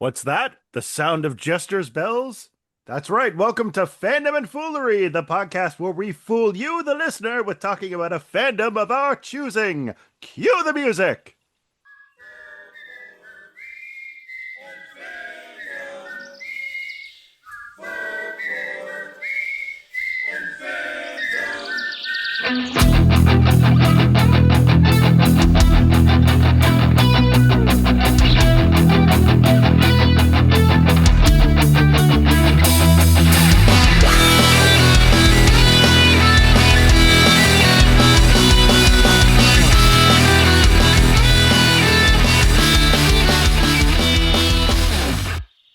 What's that? The sound of jesters' bells? That's right. Welcome to Fandom and Foolery, the podcast where we fool you, the listener, with talking about a fandom of our choosing. Cue the music.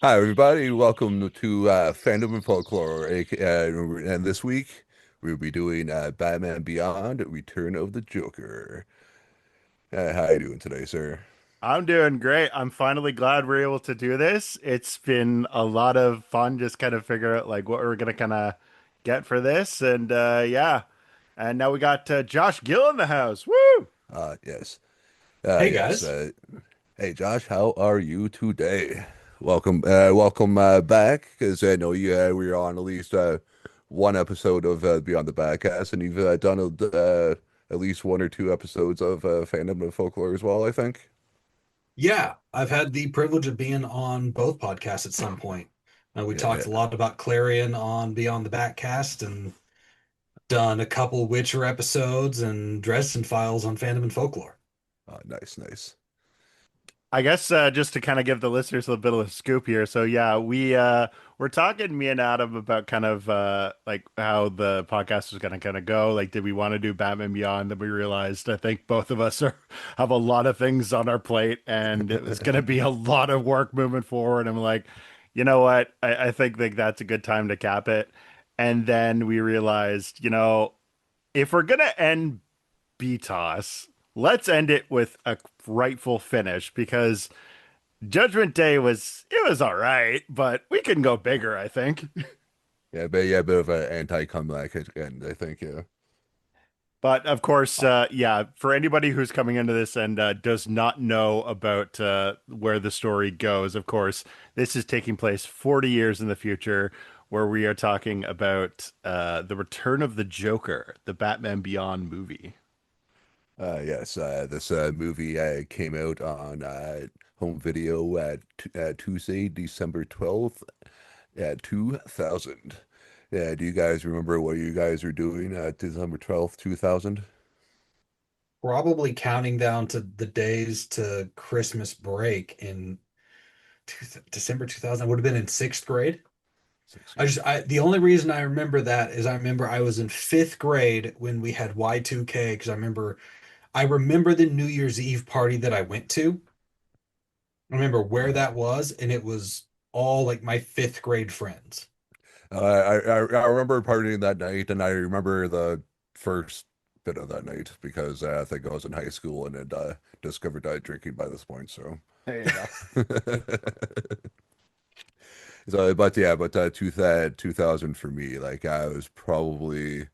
Hi, everybody. Welcome to Fandom and Folklore. And this week, we'll be doing Batman Beyond: Return of the Joker. How you doing today, sir? I'm doing great. I'm finally glad we're able to do this. It's been a lot of fun just kind of figure out like what we're gonna kind of get for this, and yeah. And now we got Josh Gill in the house. Woo! Yes. Hey Yes. guys. Hey, Josh, how are you today? Welcome back, because I know we are on at least one episode of Beyond the Backcast, and you've done at least one or two episodes of Fandom and Folklore as well, I think. Yeah, I've had the privilege of being on both podcasts at some point. We Yeah, talked yeah. a lot about Clarion on Beyond the Backcast and done a couple Witcher episodes and Dresden Files on Fandom and Folklore. Nice, nice. I guess just to kind of give the listeners a bit of a scoop here. So yeah, we're talking me and Adam about kind of like how the podcast was gonna kind of go. Like, did we want to do Batman Beyond? Then we realized I think both of us are have a lot of things on our plate, and it was gonna be a lot of work moving forward. I'm like, you know what? I think like that's a good time to cap it. And then we realized, if we're gonna end BTOS, let's end it with a rightful finish because Judgment Day was all right, but we can go bigger, I think. Yeah, a bit of an anti-comeback again, I think, yeah. But of course, yeah, for anybody who's coming into this and does not know about where the story goes, of course, this is taking place 40 years in the future, where we are talking about the return of the Joker, the Batman Beyond movie. Yes, this movie came out on home video Tuesday, December 12th at 2000. Yeah, do you guys remember what you guys were doing December 12th, 2000? Probably counting down to the days to Christmas break in December 2000. Would have been in sixth grade. Sixth I grade. just I the only reason I remember that is I remember I was in fifth grade when we had Y2K because I remember the New Year's Eve party that I went to. I remember where Uh, that was, and it was all like my fifth grade friends. I remember partying that night, and I remember the first bit of that night because I think I was in high school and had discovered drinking by this point. So, There you go. but yeah, but 2000 for me, like I was probably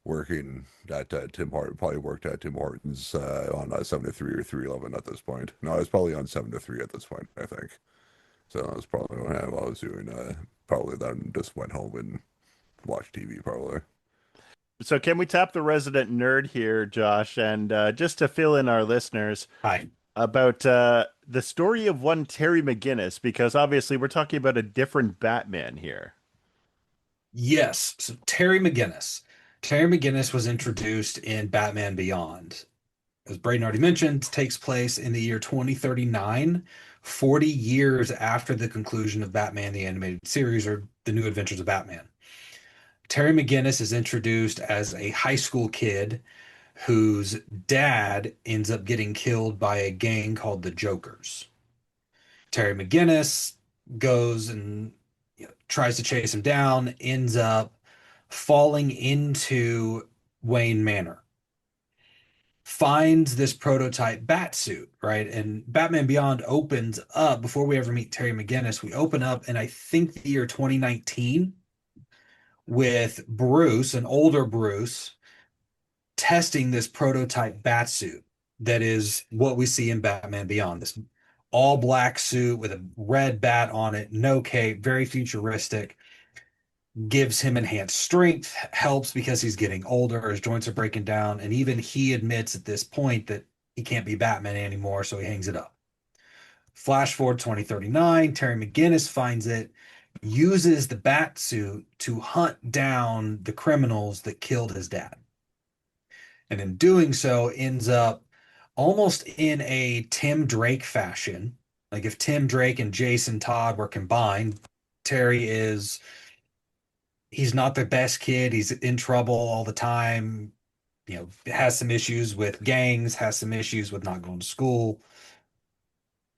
working at Tim Hortons, probably worked at Tim Hortons on 7 to 3 or 311 at this point. No, I was probably on 7 to 3 at this point, I think. So that was probably what I was doing. Probably then just went home and watched TV, probably. So can we tap the resident nerd here, Josh, and just to fill in our listeners Hi. about the story of one Terry McGinnis, because obviously we're talking about a different Batman here. Yes. So Terry McGinnis. Terry McGinnis was introduced in Batman Beyond. As Braydon already mentioned, takes place in the year 2039, 40 years after the conclusion of Batman the Animated Series or The New Adventures of Batman. Terry McGinnis is introduced as a high school kid whose dad ends up getting killed by a gang called the Jokers. Terry McGinnis goes and tries to chase him down, ends up falling into Wayne Manor, finds this prototype bat suit, right? And Batman Beyond opens up before we ever meet Terry McGinnis. We open up in I think the year 2019 with Bruce, an older Bruce, testing this prototype bat suit that is what we see in Batman Beyond, this all black suit with a red bat on it, no cape, very futuristic. Gives him enhanced strength, helps because he's getting older, his joints are breaking down, and even he admits at this point that he can't be Batman anymore, so he hangs it up. Flash forward 2039, Terry McGinnis finds it, uses the bat suit to hunt down the criminals that killed his dad. And in doing so, ends up almost in a Tim Drake fashion. Like if Tim Drake and Jason Todd were combined, Terry is he's not the best kid. He's in trouble all the time. Has some issues with gangs, has some issues with not going to school.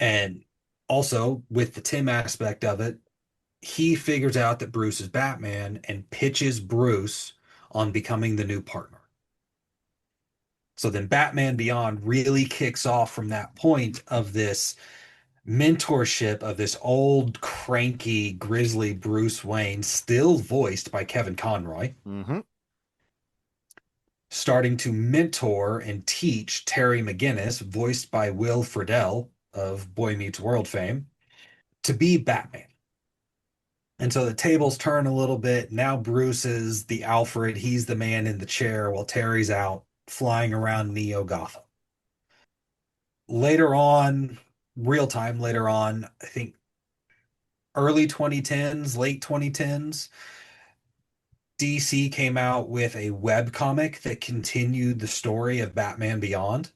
And also with the Tim aspect of it, he figures out that Bruce is Batman and pitches Bruce on becoming the new partner. So then Batman Beyond really kicks off from that point of this mentorship of this old, cranky, grisly Bruce Wayne, still voiced by Kevin Conroy, Mm-hmm. starting to mentor and teach Terry McGinnis, voiced by Will Friedle of Boy Meets World fame, to be Batman. And so the tables turn a little bit. Now Bruce is the Alfred. He's the man in the chair while Terry's out flying around Neo Gotham. Later on, real time later on, I think early 2010s, late 2010s, DC came out with a web comic that continued the story of Batman Beyond,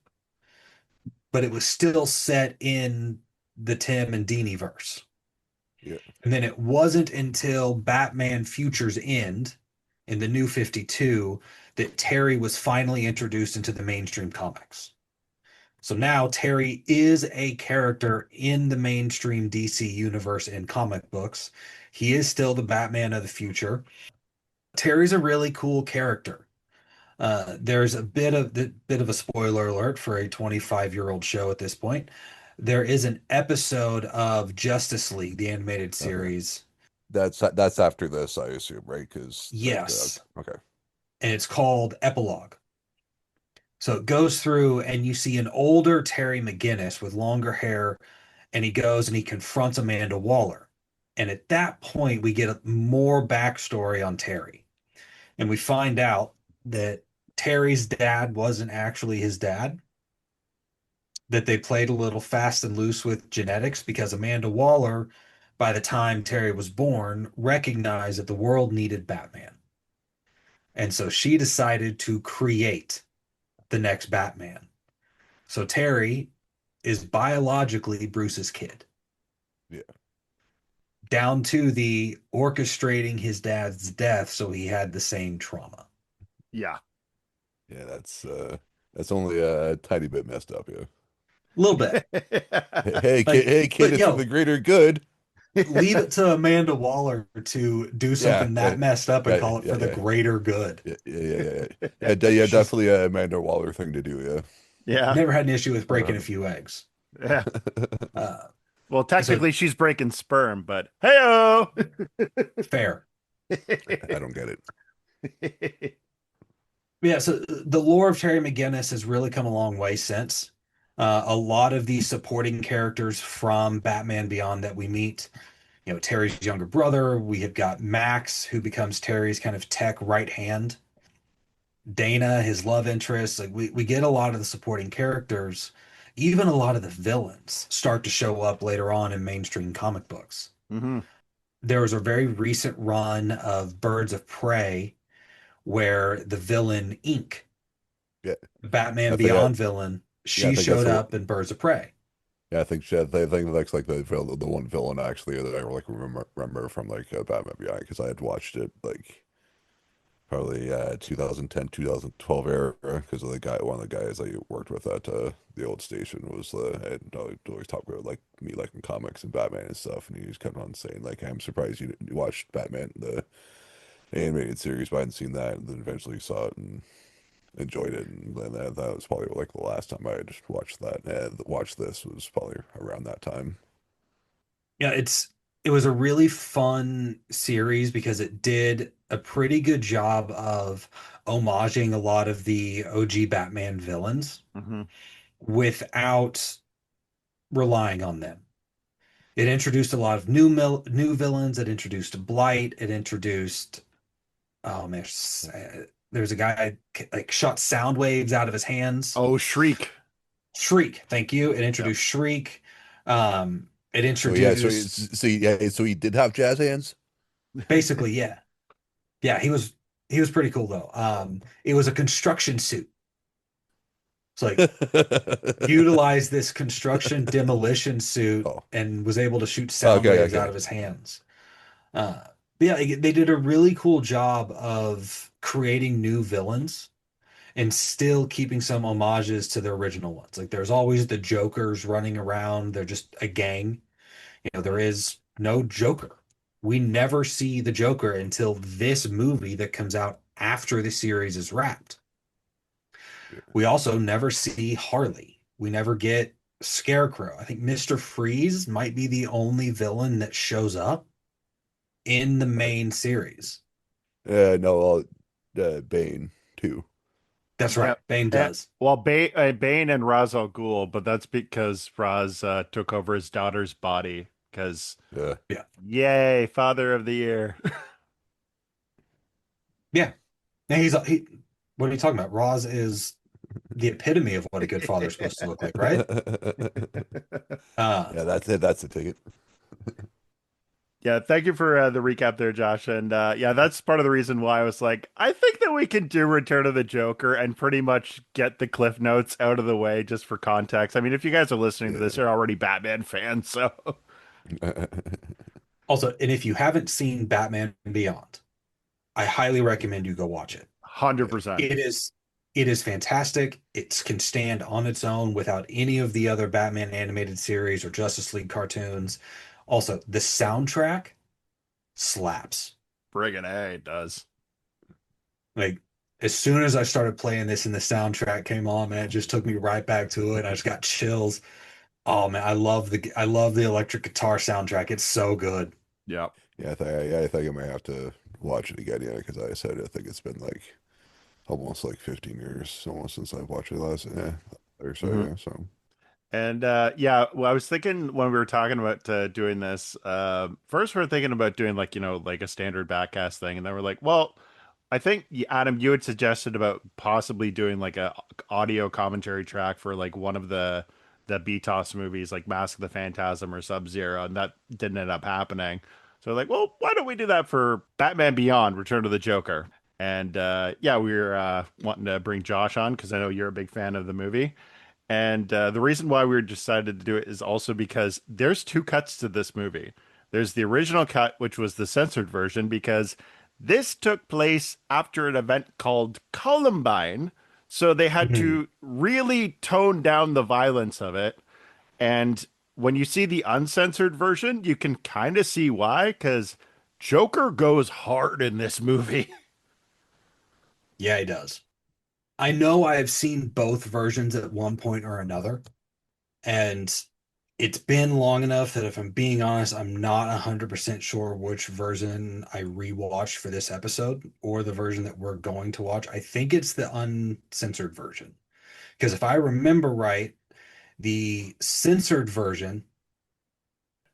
but it was still set in the Tim and Dini verse. Yeah. And then it wasn't until Batman Futures End in the New 52 that Terry was finally introduced into the mainstream comics. So now Terry is a character in the mainstream DC universe in comic books. He is still the Batman of the future. Terry's a really cool character. There's a bit of a spoiler alert for a 25-year-old show at this point. There is an episode of Justice League, the animated Okay. series. That's after this, I assume, right? Because that Yes, okay. and it's called Epilogue. So it goes through, and you see an older Terry McGinnis with longer hair, and he goes and he confronts Amanda Waller. And at that point, we get more backstory on Terry. And we find out that Terry's dad wasn't actually his dad, that they played a little fast and loose with genetics because Amanda Waller, by the time Terry was born, recognized that the world needed Batman. And so she decided to create the next Batman. So Terry is biologically Bruce's kid, Yeah. down to the orchestrating his dad's death so he had the same trauma. Yeah. Yeah, that's only a tiny bit messed up, yeah. A little bit. Hey kid, But it's for the greater good. leave it to Amanda Waller to do Yeah, something yeah, that messed up and yeah, call it yeah, for the yeah, greater good. yeah, She's definitely a Amanda Waller thing to do, Yeah. never had an issue with yeah. breaking a few eggs. Yeah. Uh, Well, so technically she's breaking sperm, but hey-oh. fair. I don't get it. Yeah, so the lore of Terry McGinnis has really come a long way since. A lot of the supporting characters from Batman Beyond that we meet, Terry's younger brother, we have got Max, who becomes Terry's kind of tech right hand, Dana, his love interest. Like we get a lot of the supporting characters, even a lot of the villains start to show up later on in mainstream comic books. Hmm. There was a very recent run of Birds of Prey where the villain Ink, Yeah, the Batman I think Beyond villain, I she think that's showed the one. up in Birds of Prey. Yeah, I think that's like the one villain actually that I like remember from like Batman Beyond because I had watched it like probably 2010 2012 era because of the guy one of the guys I worked with at the old station was and I always talk about like me liking comics and Batman and stuff and he just kept on saying like I'm surprised you watched Batman the animated series but I hadn't seen that and then eventually saw it and enjoyed it and then that was probably like the last time I had watched that and watched this was probably around that time. Yeah, it was a really fun series because it did a pretty good job of homaging a lot of the OG Batman villains Hmm. without relying on them. It introduced a lot of new villains. It introduced Blight. It introduced, oh man, there's a guy like shot sound waves out of his hands. Oh, Shriek. Shriek, thank you. It Yep. introduced Shriek. It So yeah, introduced so he did have jazz hands. basically, yeah, yeah. He was pretty cool though. It was a construction suit. It's like utilized this construction demolition suit Oh, and was able to shoot sound okay, waves out okay. of his hands. But yeah, they did a really cool job of creating new villains and still keeping some homages to the original ones. Like there's always the Jokers running around. They're just a gang. There is no Joker. We never see the Joker until this movie that comes out after the series is wrapped. We also never see Harley. We never get Scarecrow. I think Mr. Freeze might be the only villain that shows up in the main series. No, Bane too. That's Yeah. right. Bane does. Well, Bane and Ra's al Ghul, but that's because Ra's took over his daughter's body. Because, Yeah, Yeah. yay, Father of the Year. Yeah. And what are you talking about? Roz is the epitome of what a good father is supposed to look like, right? Uh, yeah. That's it. That's the ticket. Yeah, thank you for the recap there, Josh. And yeah, that's part of the reason why I was like, I think that we can do Return of the Joker and pretty much get the Cliff Notes out of the way just for context. I mean, if you guys are listening to this, Yeah. you're already Batman fans, so Also, and if you haven't seen Batman Beyond, I highly recommend you go watch it. 100%. It is it is fantastic. It can stand on its own without any of the other Batman animated series or Justice League cartoons. Also, the soundtrack slaps. Friggin' A, it does. Like as soon as I started playing this and the soundtrack came on, man, it just took me right back to it. I just got chills. Oh man, I love the electric guitar soundtrack. It's so good. Yeah. I think I might have to watch it again. Yeah, because I said I think it's been like almost like 15 years almost since I've watched it last. Yeah, or so. hmm Yeah, so And yeah, well, I was thinking when we were talking about doing this, first we are thinking about doing like, like a standard backcast thing. And then we're like, well, I think Adam, you had suggested about possibly doing like a audio commentary track for like one of the BTOS movies, like Mask of the Phantasm or Sub-Zero, and that didn't end up happening. So we're like, well, why don't we do that for Batman Beyond: Return of the Joker? And yeah, we were wanting to bring Josh on because I know you're a big fan of the movie. And the reason why we decided to do it is also because there's two cuts to this movie. There's the original cut, which was the censored version, because this took place after an event called Columbine. So they had Mhm. to really tone down the violence of it. And when you see the uncensored version, you can kind of see why, because Joker goes hard in this movie. Yeah, he does. I know I have seen both versions at one point or another, and it's been long enough that if I'm being honest, I'm not 100% sure which version I rewatched for this episode or the version that we're going to watch. I think it's the uncensored version. Because if I remember right, the censored version,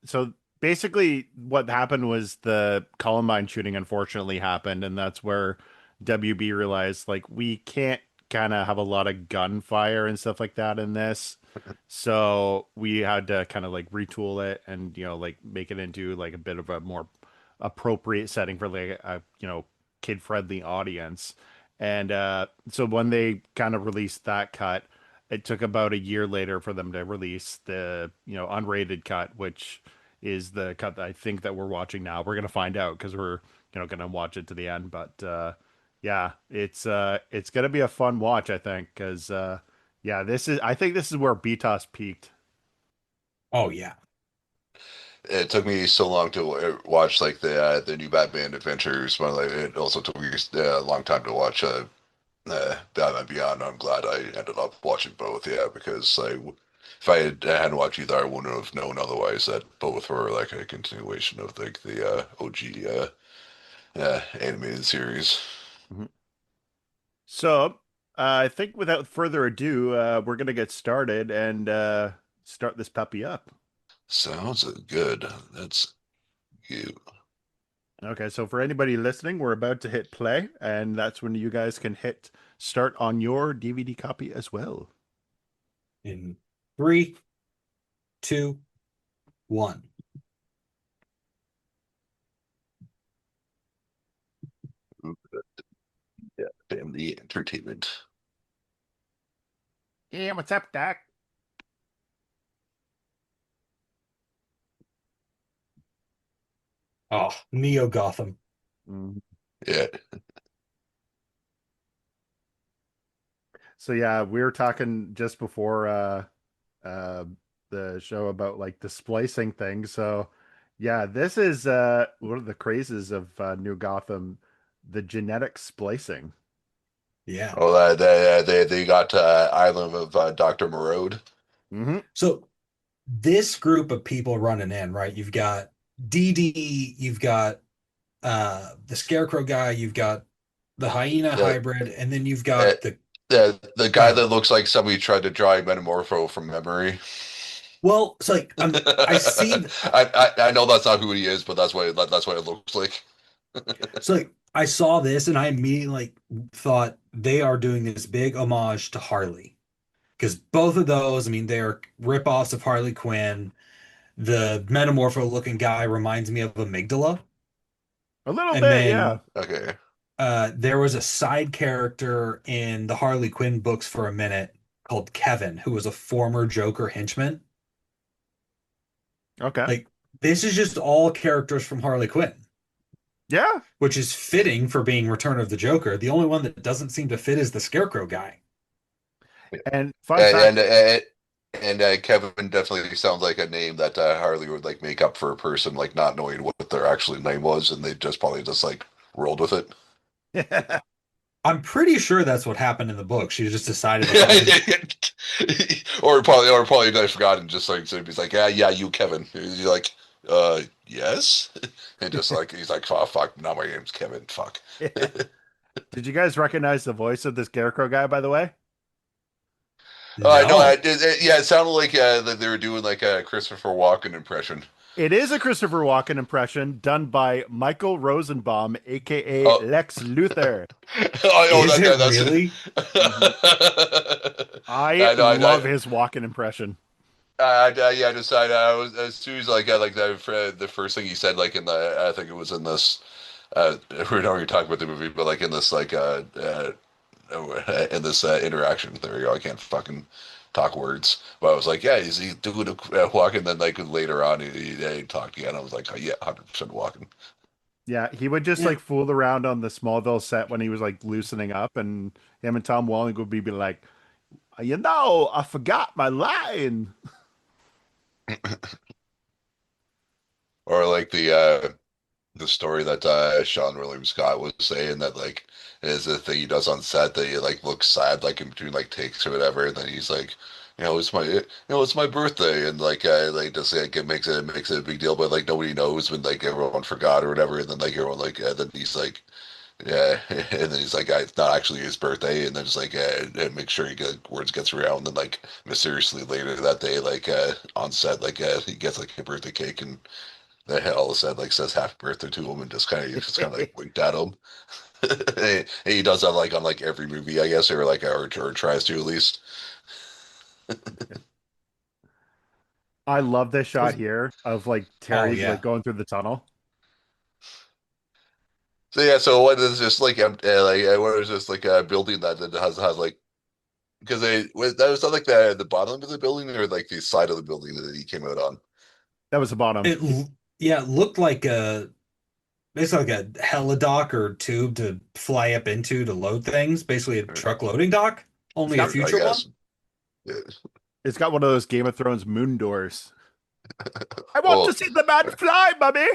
So basically, what happened was the Columbine shooting unfortunately happened, and that's where WB realized like we can't kind of have a lot of gunfire and stuff like that in this. So we had to kind of like retool it and like make it into like a bit of a more appropriate setting for like a kid-friendly audience. And so when they kind of released that cut, it took about a year later for them to release the unrated cut, which is the cut that I think that we're watching now. We're gonna find out because we're gonna watch it to the end. But yeah, it's gonna be a fun watch, I think, because yeah, I think this is where BTOS peaked. oh yeah. it took me so long to watch like the new Batman Adventures, but like, it also took me a long time to watch Batman Beyond. I'm glad I ended up watching both. Yeah, because if hadn't watched either, I wouldn't have known otherwise that both were like a continuation of the OG animated series. Mhm. So I think without further ado, we're gonna get started, and start this puppy up. Sounds good. That's you. Okay, so for anybody listening, we're about to hit play, and that's when you guys can hit start on your DVD copy as well. In three, two, one. Yeah, family entertainment. Yeah, what's up, Doc? Oh, Neo Gotham. Mhm. Yeah. So yeah, we were talking just before uh the show about like the splicing thing. So yeah, this is one of the crazes of New Gotham, the genetic splicing. Yeah. Oh, they got Island of Dr. Morode. Hmm. So this group of people running in, right? You've got DD, you've got the Scarecrow guy, you've got the Hyena The hybrid, and then you've uh, got the the go guy ahead. that looks like somebody tried to draw Metamorpho from memory. Well, it's like I see I know that's not who he is, but that's what it looks like. so like I saw this and I immediately like thought they are doing this big homage to Harley. Because both of those, I mean, they are ripoffs of Harley Quinn. The Metamorpho looking guy reminds me of Amygdala. A little And bit, yeah. then Okay. there was a side character in the Harley Quinn books for a minute called Kevin, who was a former Joker henchman. Okay. Like, this is just all characters from Harley Quinn, Yeah. which is fitting for being Return of the Joker. The only one that doesn't seem to fit is the Scarecrow guy. And fun fact, And and Kevin definitely sounds like a name that Harley would like make up for a person like not knowing what their actual name was, and they just probably just like rolled with it. I'm pretty sure that's what happened in the book. She just decided to call him. Or probably I forgot and just like so he's like, yeah, you Kevin. He's like, yes. And just like he's like, oh fuck, now my name's Kevin. Fuck. did you guys recognize the voice of the Scarecrow guy, by the way? I know. No. Yeah, it sounded like that they were doing like a Christopher Walken impression. It is a Christopher Walken impression done by Michael Rosenbaum, aka Oh, Lex Luthor. oh, Is it that's it. really? Mhm. I I know. love his Walken impression. Yeah, I decided I was as soon as like like the first thing he said like in the I think it was in this we're not really talking about the movie but like in this like in this interaction there you go I can't fucking talk words but I was like yeah is he doing a walk and then like later on he talked again I was like oh, yeah 100% walking. Yeah, he would just Yeah. like fool around on the Smallville set when he was like loosening up, and him and Tom Welling would be like, I forgot my line. Or like the story that Sean William Scott was saying that like is the thing he does on set that he like looks sad like in between like takes or whatever, and then he's like, it's my birthday, and like just like it makes it a big deal, but like nobody knows when like everyone forgot or whatever, and then like everyone like then he's like. Yeah, and then he's like, it's not actually his birthday, and then just like, and make sure he words gets around, and like mysteriously later that day, like on set, like he gets like a birthday cake, and the all of a sudden like says happy birthday to him and just kind of like winked at him. And he does that like on like every movie, I guess, or like or tries to at least. I love this shot here of like Oh Terry like yeah. going through the tunnel. So yeah, so what is just like what is just like a building that has like because that was not like the bottom of the building or like the side of the building that he came out on. That was the bottom. Yeah, it looked like a basically like a helidock or tube to fly up into to load things, basically a Or, truck loading dock, It's only a got I future one. guess. Yeah. it's got one of those Game of Thrones moon doors. I want to Well, see the man fly, mummy.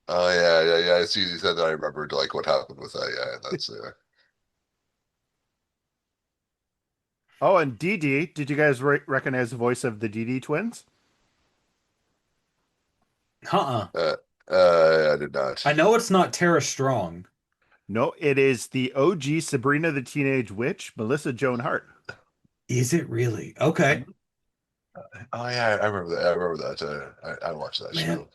oh yeah. As soon as you said that, I remembered like what happened with that. Yeah, that's Oh, and Dee Dee, did you guys recognize the voice of the Dee Dee twins? Uh-uh. uh, I did not. I know it's not Tara Strong. No, it is the OG Sabrina the Teenage Witch, Melissa Joan Hart. Is it really? Okay. Mhm. Oh yeah, I remember that. I remember that. I watched that Man, show.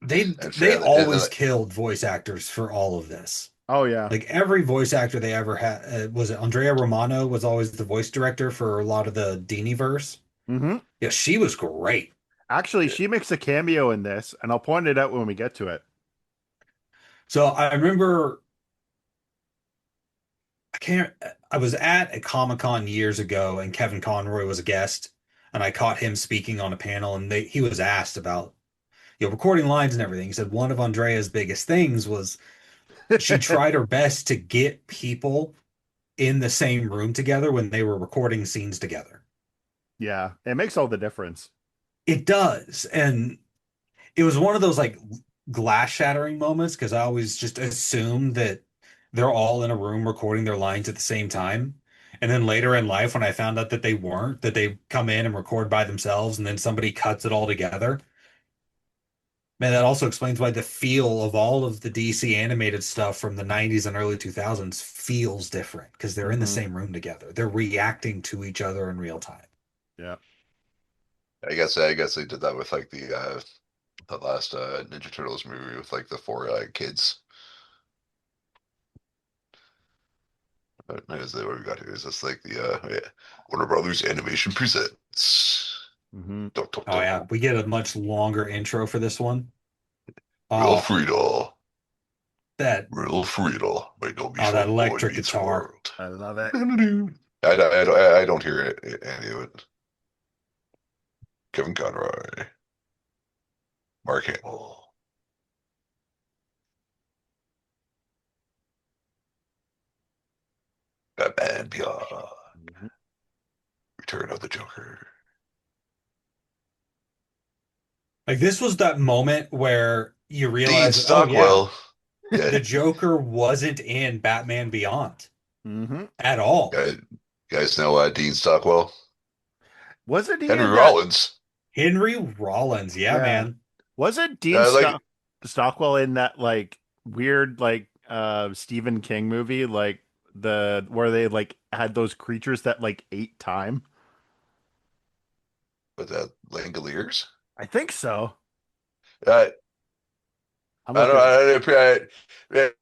And they fairly, and then always killed voice actors for all of this. Oh yeah. Like every voice actor they ever had, was it Andrea Romano was always the voice director for a lot of the Dini-verse. Hmm. Yeah, she was great. Actually, she makes a cameo in this, and I'll point it out when we get to it. So I remember I can't I was at a Comic-Con years ago and Kevin Conroy was a guest and I caught him speaking on a panel and he was asked about recording lines and everything. He said one of Andrea's biggest things was she tried her best to get people in the same room together when they were recording scenes together. Yeah, it makes all the difference. It does. And it was one of those like glass shattering moments because I always just assumed that they're all in a room recording their lines at the same time. And then later in life, when I found out that they weren't, that they come in and record by themselves and then somebody cuts it all together. Man, that also explains why the feel of all of the DC animated stuff from the 90s and early 2000s feels different because they're in the Hmm. same room together. They're reacting to each other in real time. Yeah. I guess they did that with like the last Ninja Turtles movie with like the four kids. Is that what we got here? Is this like the yeah, Warner Brothers Animation presents Hmm. Dun, dun, Oh dun. yeah, we get a much longer intro for this one. Oh, Wilfredo, that Wilfredo, my dog oh, that short boy electric meets guitar. world. I love it. I don't hear any of it. Kevin Conroy, Mark Hamill, Batman Beyond, Mhm. Return of the Joker. Like this was that moment where you Dean realize that, oh yeah, Stockwell. Yeah, the Joker wasn't in Batman Beyond Hmm. at all. guys, guys know Dean Stockwell, Wasn't he Henry in that? Rollins. Henry Rollins, yeah, Yeah. man. Wasn't Like, Stockwell in that like weird like Stephen King movie like the where they like had those creatures that like ate time? with that Langoliers. I think so. Uh, I'm I looking. don't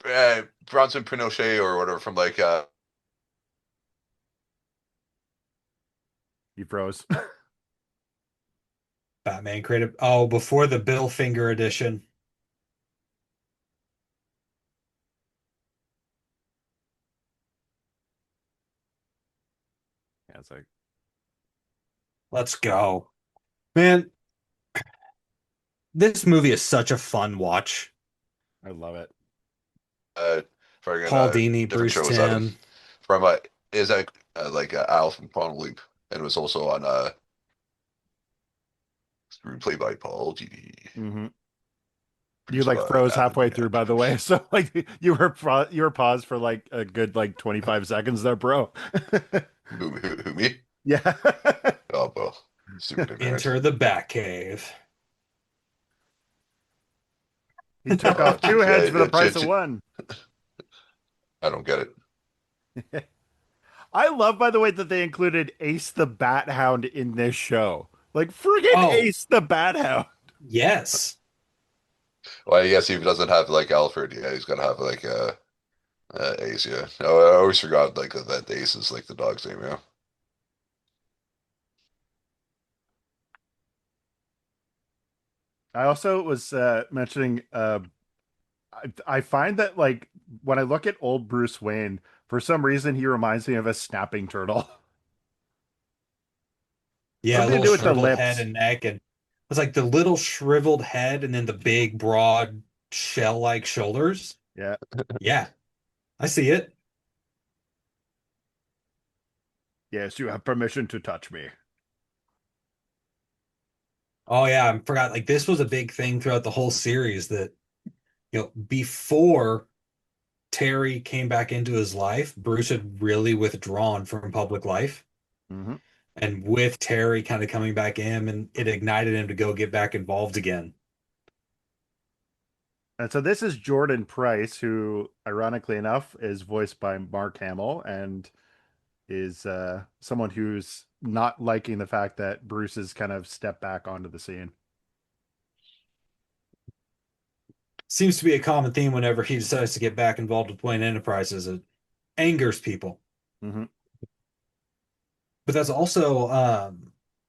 know, Bronson Pinochet or whatever from like He froze. Batman created, oh, before the Bill Finger edition. Yeah, it's like Let's go. Man, this movie is such a fun watch. I love it. fucking Paul Dini, different Bruce show was that Timm. from is that like Al from Quantum Leap, and it was also on screenplay by Paul Dini, Hmm. You produced like by froze Alan halfway through, by the way. Andrews. So like you were paused for like a good like 25 seconds there, bro. Who me? Yeah. Oh well, stupid ignorant. Enter the Batcave. He took Oh off two jeez, heads for the price of one. I don't get it. I love, by the way, that they included Ace the Bat Hound in this show. Like friggin' Oh, Ace the Bat Hound. yes. Well, I guess if he doesn't have like Alfred, yeah, he's gonna have like Ace. Yeah, oh, I always forgot like that Ace is like the dog's name. Yeah, I also was mentioning I find that like when I look at old Bruce Wayne, for some reason he reminds me of a snapping turtle. Yeah, a Something to little do with the shriveled head lips. and neck, and it's like the little shriveled head and then the big, broad, shell-like shoulders. Yeah. Yeah, I see it. Yes, you have permission to touch me. Oh yeah, I forgot. Like this was a big thing throughout the whole series that, before Terry came back into his life, Bruce had really withdrawn from public life. Hmm. And with Terry kind of coming back in, and it ignited him to go get back involved again. And so this is Jordan Price, who, ironically enough, is voiced by Mark Hamill, and is someone who's not liking the fact that Bruce has kind of stepped back onto the scene. Seems to be a common theme whenever he decides to get back involved with Wayne Enterprises. It angers people. Hmm. But that's also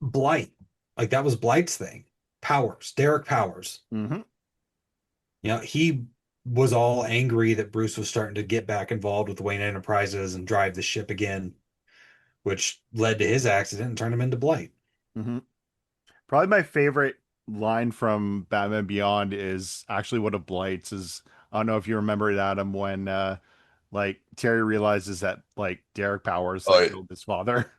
Blight. Like that was Blight's thing. Powers, Derek Powers. Hmm. He was all angry that Bruce was starting to get back involved with Wayne Enterprises and drive the ship again, which led to his accident and turned him into Blight. Hmm. Probably my favorite line from Batman Beyond is actually one of Blight's is I don't know if you remember it, Adam, when like Terry realizes that like Derek Powers Oh, like yeah. killed his father.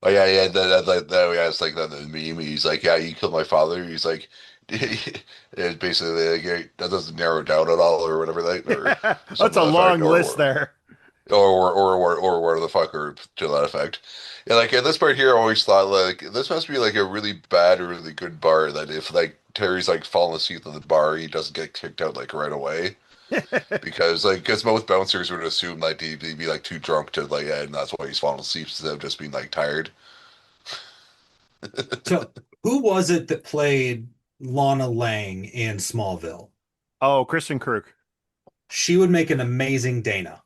Oh yeah, yeah, yeah, it's like the meme. He's like, yeah, you killed my father. He's like, it's basically like, yeah, that doesn't narrow it down at all, or whatever, that, or That's something a to that effect, long list there. or where the fuck, or to that effect. Yeah, like at this part here, I always thought like this must be like a really bad or really good bar. That if like Terry's like falling asleep at the bar, he doesn't get kicked out like right away. Because most bouncers would assume like he'd be like too drunk to like, yeah, and that's why he's falling asleep instead of just being like tired. So, who was it that played Lana Lang in Smallville? Oh, Christian Krug. She would make an amazing Dana.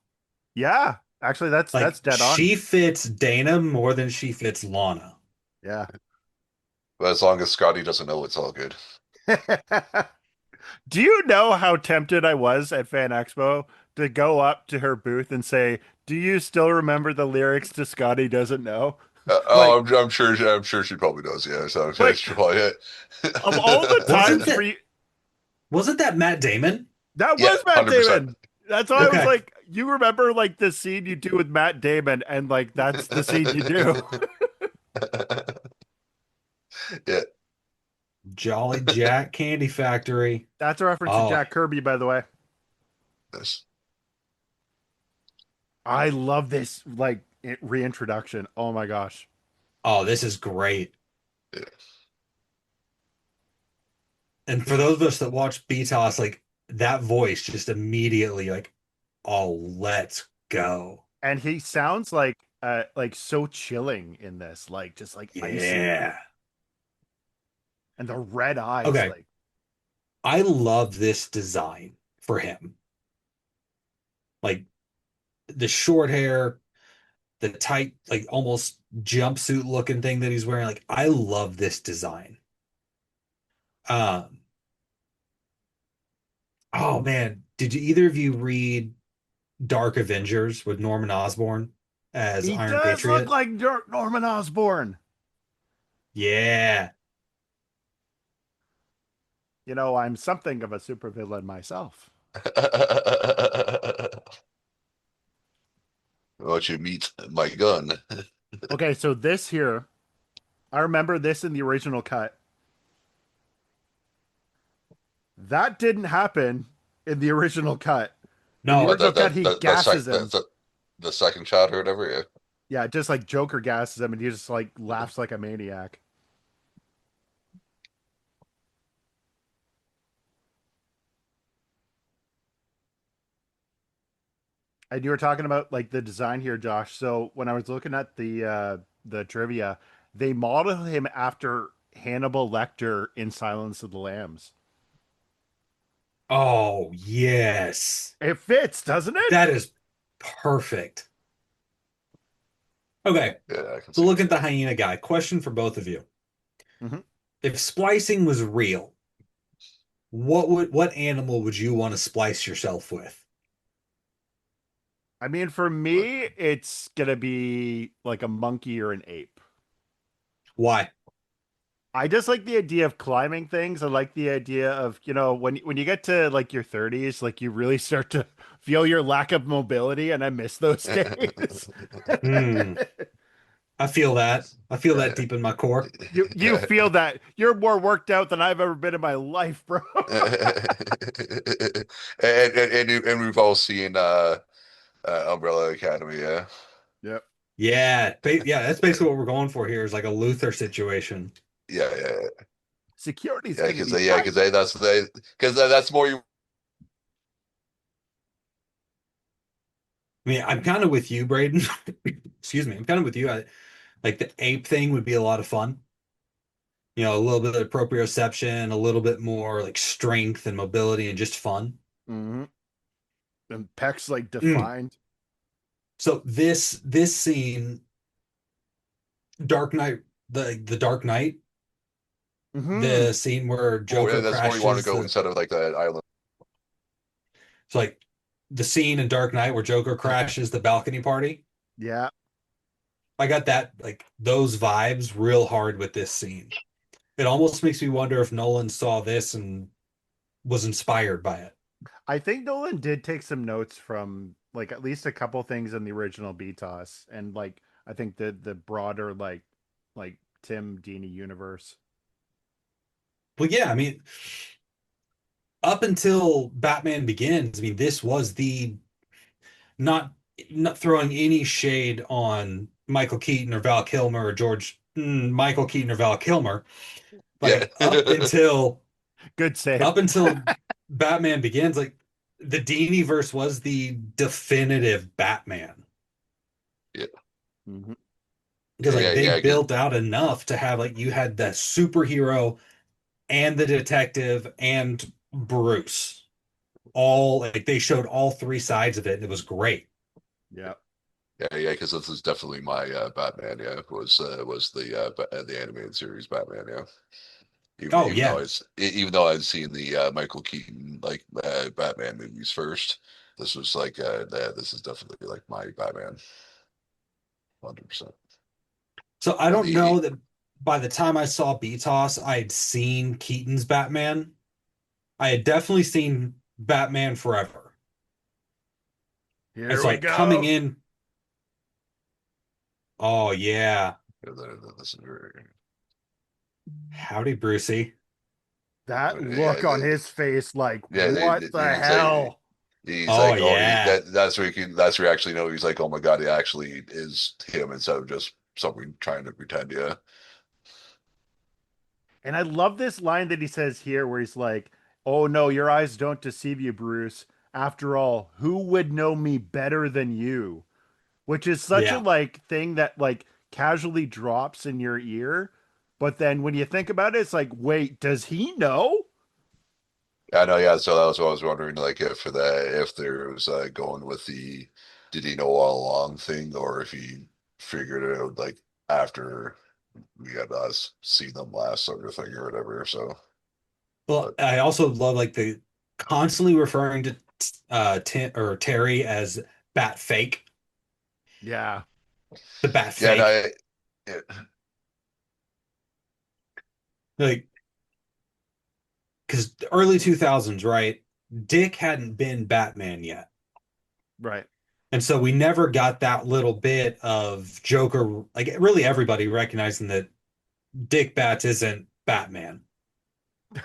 Yeah, actually, that's Like, dead on. she fits Dana more than she fits Lana. Yeah. But as long as Scotty doesn't know, it's all good. Do you know how tempted I was at Fan Expo to go up to her booth and say, "Do you still remember the lyrics to Scotty Doesn't Know?" Oh, Like, I'm sure she probably does. Yeah, so that's like probably of all the Wasn't times it. for that you, wasn't that Matt Damon? that Yeah, was Matt 100%. Damon. That's why I was Okay. like, you remember like the scene you do with Matt Damon, and like that's the scene you do. Yeah. Jolly Jack Candy Factory. That's a reference to Oh, Jack Kirby, by the way. Yes. I love this like reintroduction. Oh my gosh. oh, this is great. Yeah. And for those of us that watch BTOS, like that voice just immediately like, oh, let's go. And he sounds like so chilling in this, like just like icy Yeah. and the red eyes, Okay. like I love this design for him. Like the short hair, the tight, like almost jumpsuit looking thing that he's wearing. Like I love this design. Um, oh man, did you either of you read Dark Avengers with Norman Osborn as he Iron does look Patriot? like Norman Osborn. Yeah. You know, I'm something of a supervillain myself. What you meet my gun. Okay, so this here, I remember this in the original cut. That didn't happen in the original cut. In the What, No. original cut, he gasses him. the second shot or whatever, yeah. Yeah, just like Joker gasses him, and he just like laughs like a maniac. And you were talking about like the design here, Josh. So when I was looking at the trivia, they modeled him after Hannibal Lecter in Silence of the Lambs. Oh, yes. It fits, doesn't it? That is perfect. Okay. Yeah, I can So see look that. at the hyena guy. Question for both of you. Hmm. If splicing was real, what animal would you want to splice yourself with? I mean, for What? me, it's gonna be like a monkey or an ape. Why? I just like the idea of climbing things. I like the idea of, when you get to like your 30s, like you really start to feel your lack of mobility, and I miss those days. Hmm. I feel that. I feel that deep in my core. You feel that you're more worked out than I've ever been in my life, bro. And we've all seen Umbrella Academy, yeah. Yep. Yeah. Yeah, that's basically what we're going for here is like a Luther situation. Yeah, yeah, Security's yeah, gonna because be tight. that's more I mean, I'm kind of with you, Braden. Excuse me. I'm kind of with you. Like the ape thing would be a lot of fun. A little bit of proprioception, a little bit more like strength and mobility and just fun. Hmm. And Peck's like Mm. defined. So this scene, Dark Knight, the Dark Knight, Hmm. the scene where Oh, yeah, Joker that's where you want to crashes go the instead of like that island. so like the scene in Dark Knight where Joker crashes the balcony party. Yeah. I got that like those vibes real hard with this scene. It almost makes me wonder if Nolan saw this and was inspired by it. I think Nolan did take some notes from like at least a couple things in the original BTOS and like I think the broader like Tim Dini universe. Well, yeah, I mean, up until Batman Begins, I mean, this was the not not throwing any shade on Michael Keaton or Val Kilmer or Michael Keaton or Val Kilmer. Yeah. Like Good save. up until Batman Begins, like the Dini verse was the definitive Batman. Yeah. Hmm. Because Yeah, like yeah, they yeah. 'Cause built out enough to have like you had the superhero and the detective and Bruce. All like they showed all three sides of it and it was great. Yeah. yeah, yeah, because this is definitely my Batman. Yeah, was the animated series Batman. Yeah, Oh yeah. even though I'd seen the Michael Keaton like Batman movies first, this was like this is definitely like my Batman, 100%. So I And don't the know that by the time I saw BTOS, I had seen Keaton's Batman. I had definitely seen Batman Forever. And Here so we like coming go. in, oh yeah. this is very Howdy, Brucey. That yeah, look on his face, like, yeah. what the He's like. hell? He's Oh like, oh, yeah. that's where that's where you actually know. He's like, oh my God, it actually is him instead of just someone trying to pretend. Yeah, And I love this line that he says here where he's like, "Oh no, your eyes don't deceive you, Bruce. After all, who would know me better than you?" Which is such a Yeah. like thing that like casually drops in your ear, but then when you think about it, it's like, "Wait, does he know?" I know. Yeah, so that was what I was wondering, like if there was going with the did he know all along thing, or if he figured it out like after we had us see them last sort of thing or whatever. So, Well, but I also love like the constantly referring to Tim or Terry as Bat Fake, Yeah. the Bat yeah, no, Fake. it, Like because the early 2000s, right? Dick hadn't been Batman yet. Right. And so we never got that little bit of Joker, like really everybody recognizing that Dick Bats isn't Batman.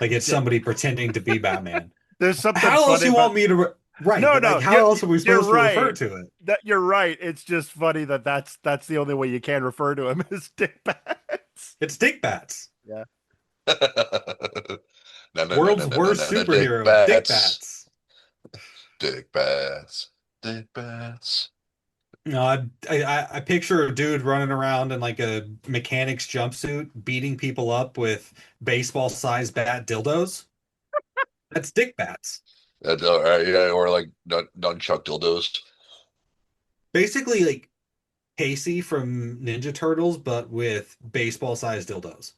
Like it's Yeah. somebody pretending to be Batman. There's something How else funny you about want me to right, no, but no, like how else are we you're supposed to refer right. to it? That you're right. It's just funny that that's the only way you can refer to him as Dick Bats. It's Dick Bats. Yeah. no, no, no, no, World's no, no, worst no, no, Dick superhero, Dick Bats, Bats. Dick Bats, Dick Bats. No, I picture a dude running around in like a mechanic's jumpsuit, beating people up with baseball-sized bat dildos. That's Dick Bats. Yeah, or like nunchuck dildos. Basically, like Casey from Ninja Turtles, but with baseball-sized dildos.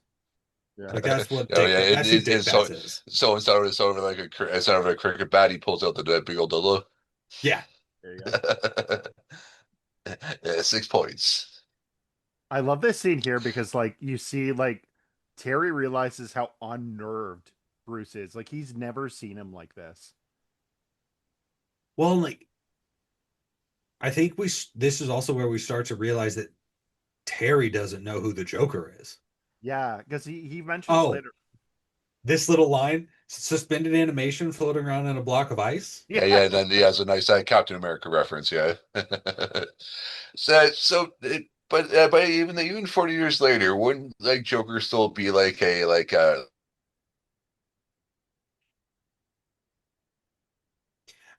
Yeah. Like that's what Oh yeah, That's who Dick it's Bats is. so instead of like instead of a cricket bat, he pulls out the big old dildo. Yeah. There you go. Yeah, 6 points. I love this scene here because like you see like Terry realizes how unnerved Bruce is. Like he's never seen him like this. Well, like I think this is also where we start to realize that Terry doesn't know who the Joker is. Yeah, because he mentions Oh, later. this little line, suspended animation floating around in a block of ice. Yeah, Yeah. yeah. Then he has a nice Captain America reference. Yeah. But even 40 years later, wouldn't like Joker still be like a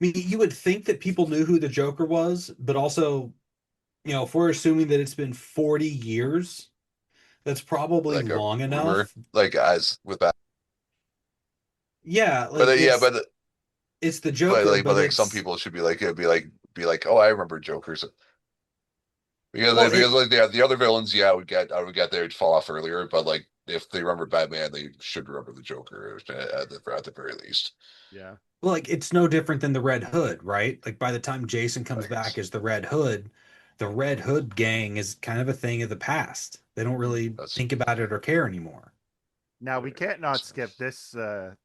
mean, you would think that people knew who the Joker was, but also, if we're assuming that it's been 40 years, that's probably Like a long rumor, enough. like as with that. Yeah, But like yeah, it's the but Joker, like but but like some it's people should be like, oh, I remember Joker's because well, because like the other villains, yeah, I would get they'd fall off earlier, but like if they remember Batman, they should remember the Joker at the very least. Yeah. like it's no different than the Red Hood, right? Like by the time Jason comes back Like as the Red Hood gang is kind of a thing of the past. They don't Mhm. really that's think about it or care anymore. Now we can't not skip this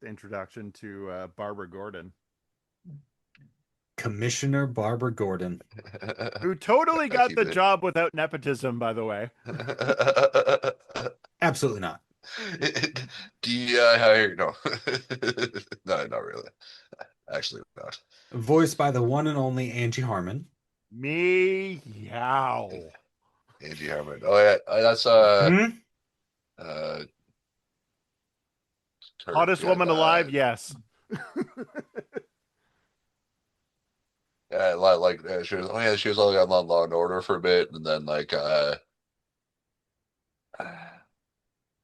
introduction to Barbara Gordon, Commissioner Barbara Gordon. who totally I got keep the it. job without nepotism, by the way. Absolutely not. DEI, no, no, not really. Actually, not. Voiced by the one and only Angie Harmon. Meow. Angie Harmon. Oh yeah, that's Hmm? uh her. Hottest Yeah, woman alive, yes. yeah, she was. Oh yeah, she was like on Law and Order for a bit, and then like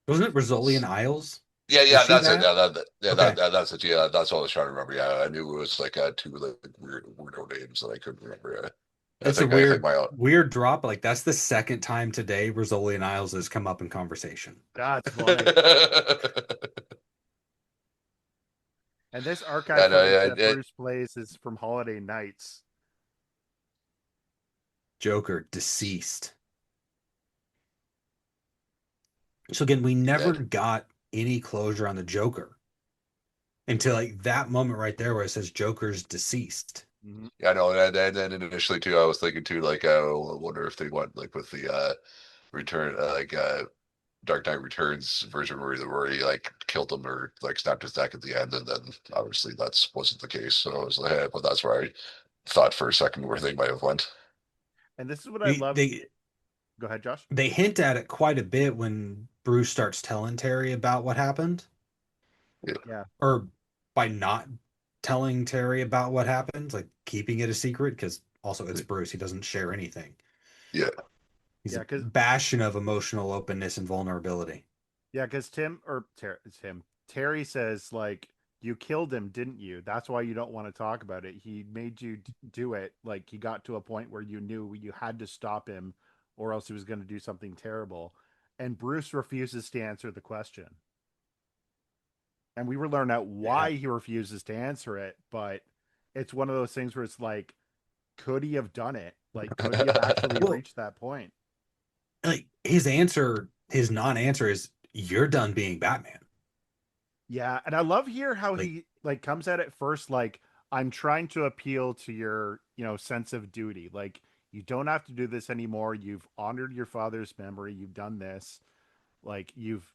Wasn't it Rizzoli Isles? yeah, Was yeah, she that's it. that? Yeah, Okay. that's it. Yeah, that's what I was trying to remember. Yeah, I knew it was like two like weirdo names that I couldn't remember. Yeah. It's a I think my weird drop. Like that's the second time today Rizzoli and Isles has come up in conversation. That's funny. And this archive yeah, no, footage that yeah, Bruce plays is from Holiday Nights. Joker deceased. So again, we never yeah, got any closure on the Joker until like that moment right there where it says Joker's deceased. Mhm. yeah. I know, and then initially too, I was thinking too, like, I wonder if they went like with the return, Dark Knight Returns version where he like killed him or like snapped his neck at the end, and then obviously that's wasn't the case. So I was like, but that's where I thought for a second where they might have went. And this is what I They love. they Go ahead, Josh. they hint at it quite a bit when Bruce starts telling Terry about what happened, Yeah, Yeah. or by not telling Terry about what happened, like keeping it a secret, because also it's Bruce, he doesn't share anything. yeah, He's Yeah, a because bastion of emotional openness and vulnerability. yeah, because Terry says like you killed him, didn't you? That's why you don't want to talk about it. He made you do it. Like he got to a point where you knew you had to stop him, or else he was going to do something terrible. And Bruce refuses to answer the question. And we were learning out Yeah. why he refuses to answer it, but it's one of those things where it's like, could he have done it? Like, could he have actually Well, reached that point? like his answer, his non-answer is you're done being Batman. Yeah, and I love here how Like, he like comes at it first like I'm trying to appeal to your, sense of duty. Like you don't have to do this anymore. You've honored your father's memory. You've done this. Like you've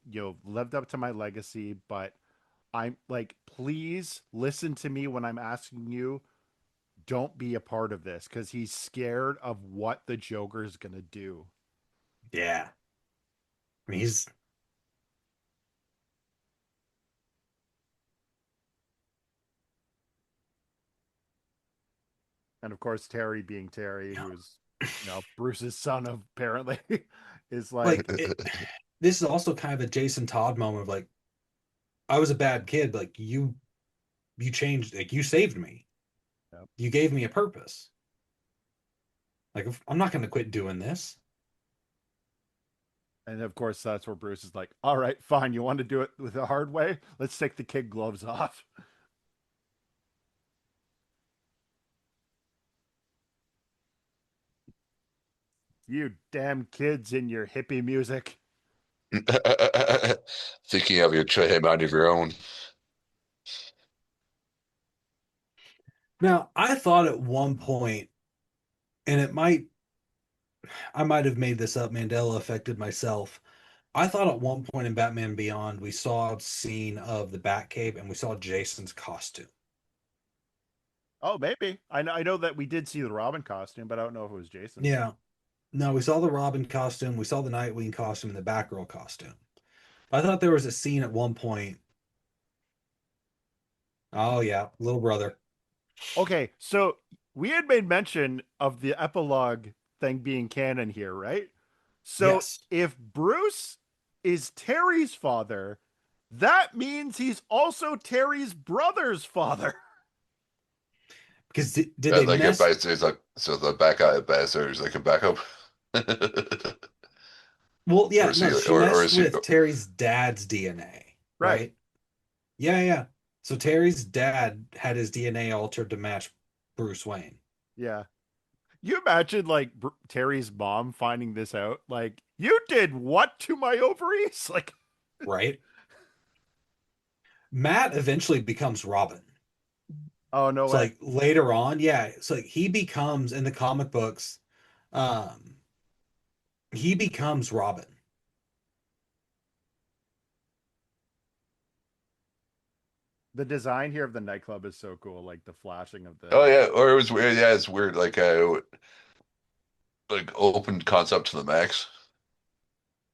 lived up to my legacy, but I'm like please listen to me when I'm asking you don't be a part of this cuz he's scared of what the Joker is going to do. yeah. I mean, he's And of course Terry being Terry you know, who's Bruce's son apparently is like like this is also kind of a Jason Todd moment of like I was a bad kid, like you changed, like you saved me. You gave me a purpose. Like I'm not going to quit doing this. And of course, that's where Bruce is like, all right, fine. You want to do it with the hard way? Let's take the kid gloves off. You damn kids in your hippie music. thinking of your mind of your own. Now, I thought at one point, and I might have made this up, Mandela affected myself. I thought at one point in Batman Beyond, we saw a scene of the Batcave and we saw Jason's costume. Oh, maybe. I know that we did see the Robin costume, but I don't know if it was Jason's. Yeah. No, we saw the Robin costume, we saw the Nightwing costume, and the Batgirl costume. I thought there was a scene at one point. Oh yeah, little brother. Okay, so we had made mention of the epilogue thing being canon here, right? So Yes, if Bruce is Terry's father, that means he's also Terry's brother's father. because did they Like mess? it's like so the backup so there's like a backup. Well, Or yeah, is he no, she or messed is he with Terry's dad's DNA, Right. right? Yeah, yeah. So Terry's dad had his DNA altered to match Bruce Wayne, Yeah. You imagine like Terry's mom finding this out? Like, you did what to my ovaries? Like, right? Matt eventually becomes Robin. oh, no So way. like later on, yeah, so like, he becomes in the comic books, um, he becomes Robin. The design here of the nightclub is so cool. Like the flashing of Oh the. yeah, or it was weird. Yeah, it's weird. Like open concept to the max.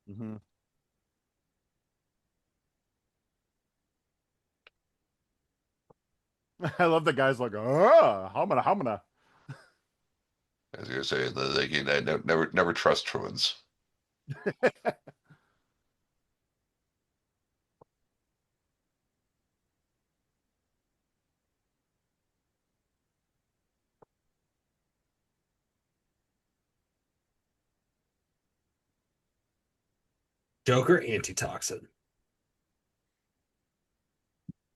Mhm. I love the guys like, oh, hamana. As you were saying, like you never trust twins. Joker antitoxin.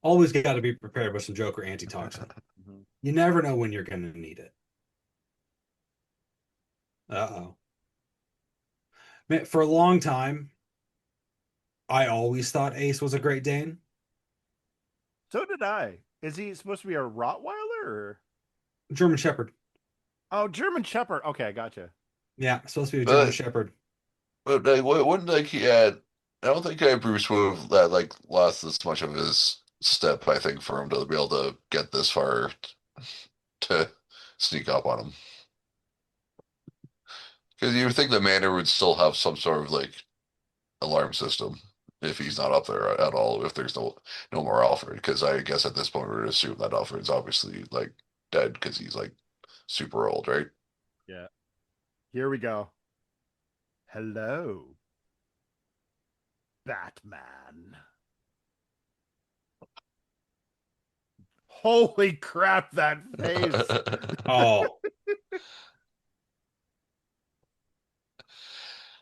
Always got to be prepared with some Joker antitoxin. Mhm. You never know when you're going to need it. Uh-oh. Man, for a long time, I always thought Ace was a Great Dane. So did I. Is he supposed to be a Rottweiler or? German Shepherd. Oh, German Shepherd. Okay, I gotcha. Yeah, supposed to be a German But Shepherd. like wouldn't like he had. I don't think Bruce would have like lost this much of his step. I think for him to be able to get this far to sneak up on him. Because you would think the Manor would still have some sort of like alarm system if he's not up there at all. If there's no more Alfred, because I guess at this point we're gonna assume that Alfred's obviously like dead because he's like super old, right? Yeah. Here we go. Hello, Batman. Holy crap, that face. Oh,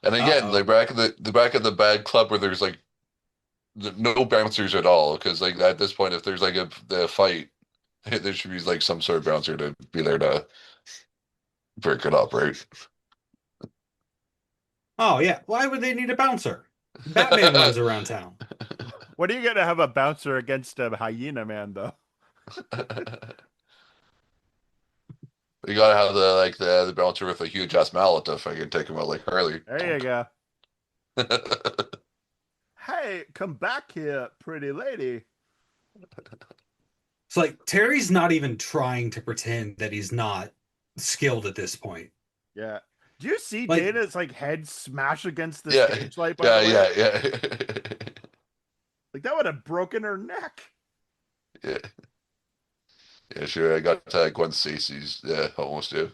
And again, uh-oh. like back in the bad club where there's like no bouncers at all, because like at this point, if there's like the fight, there should be like some sort of bouncer to be there to break it up, right? Oh, yeah. Why would they need a bouncer? Batman runs around town. What are you gonna have a bouncer against a hyena man though? You gotta have the bouncer with a huge ass mallet to fucking take him out like Harley. There you Tonk. go. Hey, come back here, pretty lady. It's like Terry's not even trying to pretend that he's not skilled at this point. Yeah. Do you see Like, Dana's like head smash against the Yeah, stage light, by yeah, the way? yeah, Like that would have broken her neck. yeah, yeah. Sure, I got Gwen Stacy's. Yeah, almost do.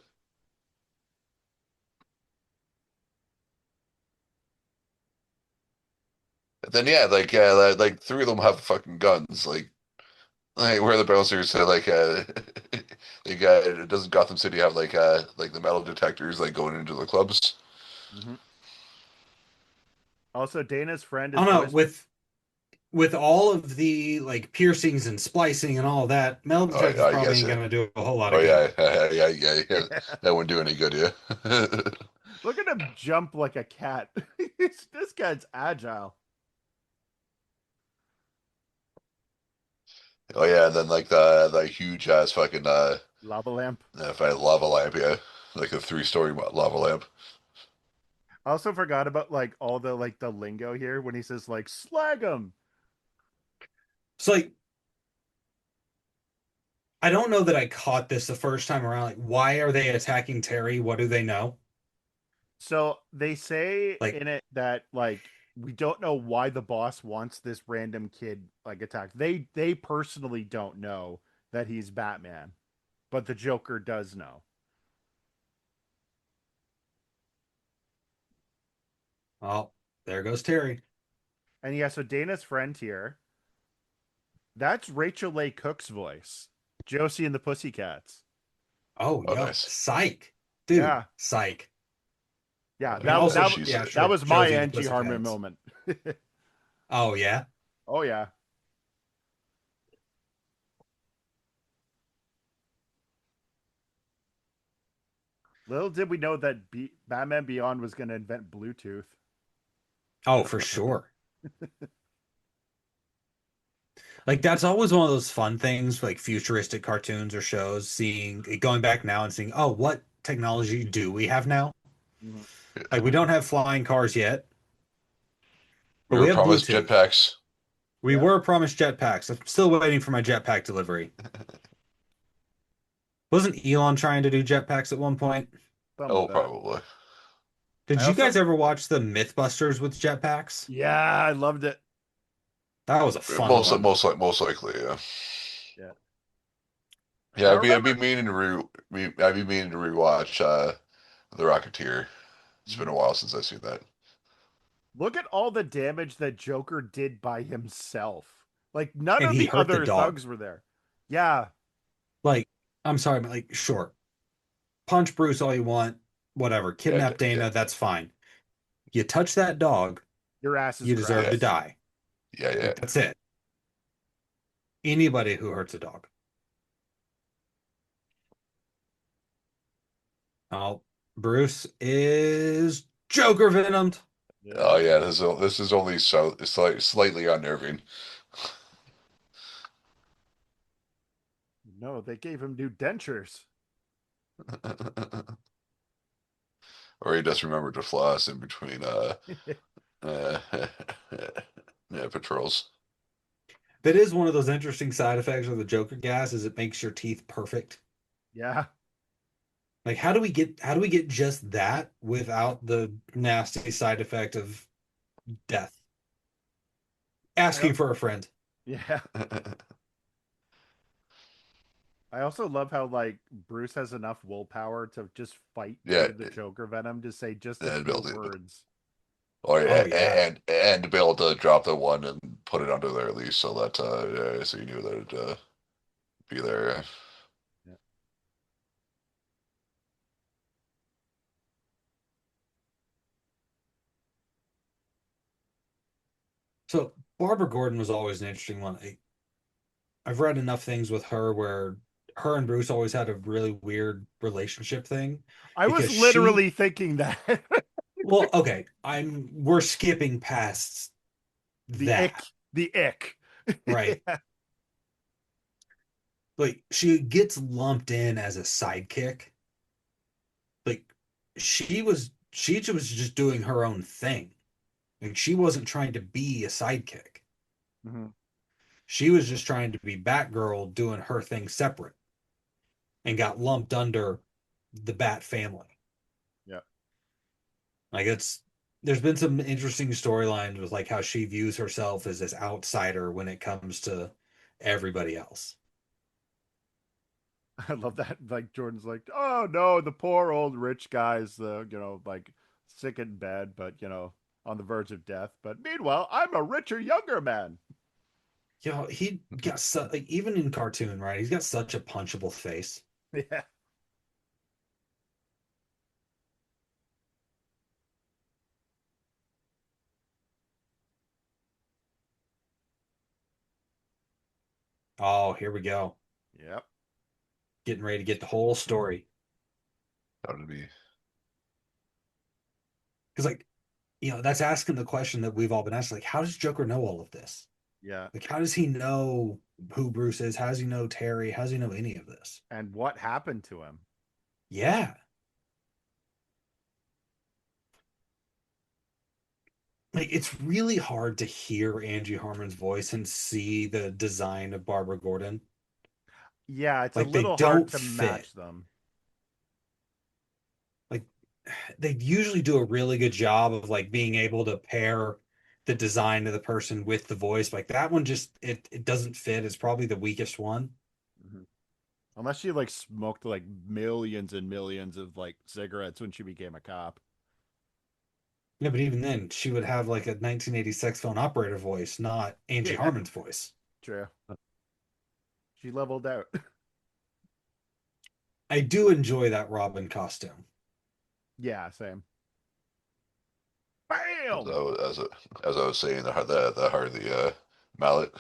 But then yeah, like three of them have fucking guns. Like where are the bouncers? So doesn't Gotham City have like the metal detectors like going into the clubs? Hmm. Also, Dana's friend I is don't know, voiced. with all of the like piercings and splicing and all that, metal detectors I probably guess ain't yeah. gonna do a whole lot Oh of good. yeah, yeah. Yeah. That wouldn't do any good, yeah. Look at him jump like a cat. This guy's agile. Oh yeah, and then like the huge ass fucking Lava lamp. if I lava lamp, yeah, like a 3-story lava lamp. I also forgot about like all the like the lingo here when he says like slag him. It's like I don't know that I caught this the first time around. Like, why are they attacking Terry? What do they know? So they say Like, in it that like we don't know why the boss wants this random kid like attacked. They personally don't know that he's Batman. but the Joker does know. Oh, there goes Terry. And yeah, so Dana's friend here, that's Rachel Leigh Cook's voice, Josie and the Pussycats. Oh, Oh, yo, nice. psych. Dude, Yeah, psych. yeah, I mean, Yeah, also, that she's yeah, that sure, was my Josie and the Angie Harmon Pussycats. moment. Oh, yeah. Oh yeah. Little did we know that Batman Beyond was going to invent Bluetooth. Oh, for sure. Like that's always one of those fun things, like futuristic cartoons or shows, seeing going back now and seeing, oh, what technology do we have now? Mhm. Like we don't have flying cars yet, but we we were have promised Bluetooth. jetpacks. We Yeah, were promised jetpacks. I'm still waiting for my jetpack delivery. Wasn't Elon trying to do jetpacks at one point? some of Oh, it. probably. I Did you guys also, ever watch the Mythbusters with jetpacks? yeah, I loved it. That was a fun one. Most likely, yeah. Yeah, Yeah, I I'd be remember. meaning to I'd be meaning to rewatch The Rocketeer. It's been a Mhm. while since I've seen that. Look at all the damage that Joker did by himself. Like none And of he the hurt the other dog. thugs were there. Yeah, Like, I'm sorry, but like, sure, punch Bruce all you want, whatever. Yeah, Kidnap yeah, Dana, that's fine. You touch that dog, your ass is you deserve yeah, to grass. die. yeah, yeah. Like, that's it. Anybody who hurts a dog. Oh, Bruce is Joker venomed. Yeah. Oh yeah, this is only so it's like slightly unnerving. No, they gave him new dentures. Or he just remembered to floss in between uh yeah, patrols. That is one of those interesting side effects of the Joker gas is it makes your teeth perfect. Yeah. Like how do we get just that without the nasty side effect of death? I Asking for a friend. yeah. I also love how like Bruce has enough willpower to just fight Yeah, through the Joker venom to say just a and few build it. words. Oh Oh yeah, yeah. and to be able to drop the one and put it under there at least, so that yeah, so you knew that it'd be there. Yeah. Yeah. So Barbara Gordon was always an interesting one. I've read enough things with her where her and Bruce always had a really weird relationship thing I was because she, literally thinking that. well, okay, we're skipping past The ick. that, The ick. right? Yeah. Like she gets lumped in as a sidekick. Like she was just doing her own thing. Like she wasn't trying to be a sidekick. Mhm. She was just trying to be Batgirl doing her thing separate and got lumped under the Bat family. Yeah. Like there's been some interesting storylines with like how she views herself as this outsider when it comes to everybody else. I love that. Like Jordan's like, oh no, the poor old rich guy's like sick in bed, but on the verge of death. But meanwhile, I'm a richer, younger man. He got like even in cartoon, right? He's got such a punchable face. Yeah. Oh, here we go. Yep. Getting ready to get the whole story. That would be Because like, that's asking the question that we've all been asking, like, how does Joker know all of this? Yeah. Like, how does he know who Bruce is? How does he know Terry? How does he know any of this? And what happened to him? Yeah. Like it's really hard to hear Angie Harmon's voice and see the design of Barbara Gordon. Yeah, it's a Like they little hard don't to fit. match them. Like they usually do a really good job of like being able to pair the design of the person with the voice. Like that one just it doesn't fit. It's probably the weakest one. Mhm. Unless she like smoked like millions and millions of like cigarettes when she became a cop. Yeah, but even then, she would have like a 1986 phone operator voice, not Angie Yeah, Harmon's voice. true. She leveled out. I do enjoy that Robin costume. Yeah, same. As Bam! I was, as I was saying, the Harley mallet.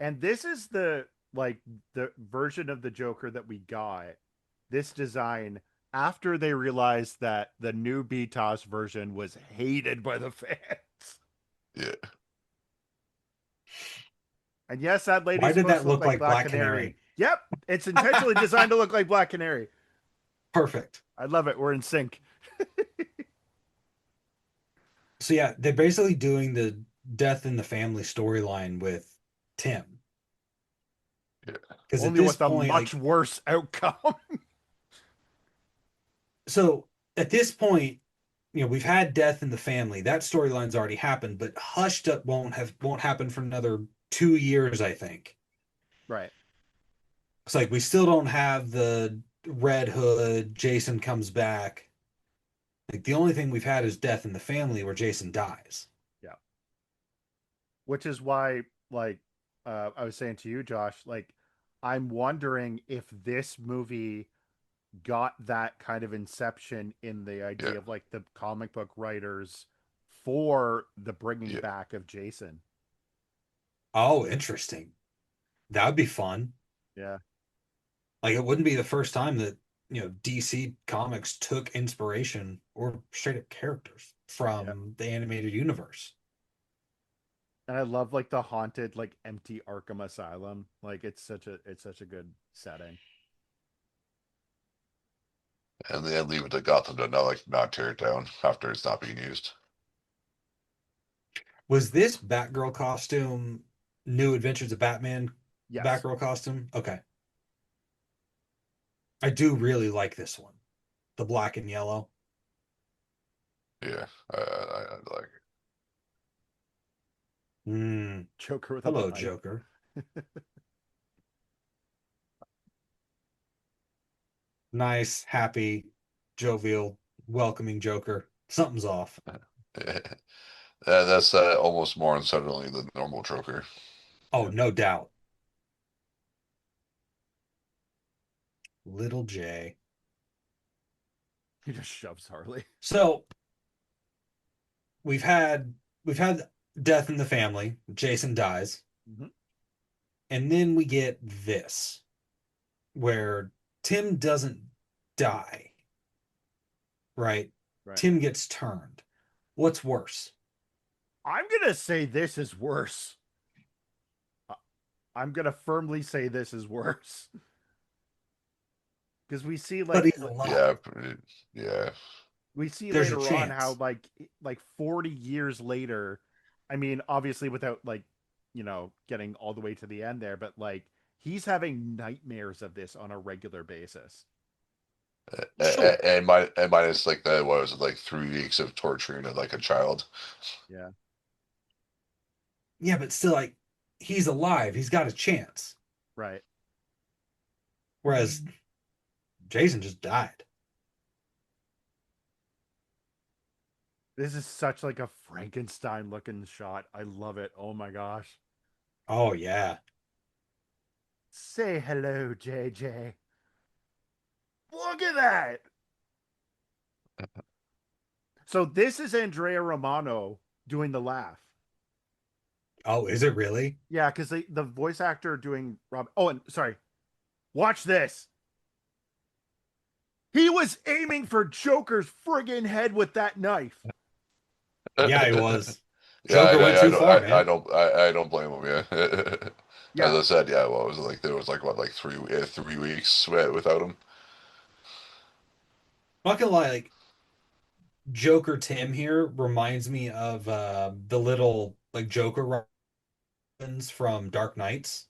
And this is the like the version of the Joker that we got. This design after they realized that the new BTOS version was hated by the fans. Yeah, And yes, that Why lady's did supposed that to look look like like Black Black Canary. Canary? Yep, it's intentionally designed to look like Black Canary. Perfect. I love it. We're in sync. So yeah, they're basically doing the death in the family storyline with Tim. yeah, Because at Only this with a point, much like, worse outcome. so at this point, we've had death in the family. That storyline's already happened, but Hushed Up won't happen for another 2 years, I think. Right. It's like we still don't have the Red Hood, Jason comes back. Like the only thing we've had is death in the family where Jason dies. Yeah. Which is why, like, I was saying to you, Josh, like, I'm wondering if this movie got that kind of inception in the yeah, idea of like the comic book writers for the bringing yeah. back of Jason. Oh, interesting. That would be fun. Yeah. Like it wouldn't be the first time that, DC Comics took inspiration or straight up characters Yeah. from the animated universe. And I love like the haunted, like empty Arkham Asylum. Like it's such a good setting. And then leave it to Gotham to not tear it down after it's not being used. Was this Batgirl costume New Adventures of Batman Yes. Batgirl costume? Okay. I do really like this one. The black and yellow. Yeah, I like Mm. Joker with a Hello, pipe. Joker. Nice, happy, jovial, welcoming Joker. Something's off. it. That's almost more unsettling than normal Joker. Oh, Yeah. no doubt. Little J. He just shoves Harley. So we've had we've had death in the family. Jason dies, Mm-hmm. and then we get this where Tim doesn't die, right? Right. Tim gets turned. What's worse? I'm gonna say this is worse. I- I'm gonna firmly say this is worse because we see But like he's alive. Yeah, yeah, we see There's a later on how chance. like 40 years later, I mean obviously without like getting all the way to the end there, but like he's having nightmares of this on a regular basis. Sure. and minus like the what was it, like 3 weeks of torturing of like a child. Yeah. Yeah, but still, like, he's alive. He's got a chance. Right. Whereas Jason just died. This is such like a Frankenstein looking shot. I love it. Oh my gosh. Oh, yeah. Say hello, JJ. Look at that. So this is Andrea Romano doing the laugh. Oh, is it really? Yeah, because the voice actor doing Rob. Oh, and sorry. Watch this. He was aiming for Joker's friggin' head with that knife. Yeah, he was. Yeah, Joker went too far, man. I don't blame him. Yeah, as Yeah, I said, yeah. What was it like? There was like what, like 3 weeks without him. Not gonna lie, like Joker Tim here reminds me of the little like Joker Robins from Dark Knights,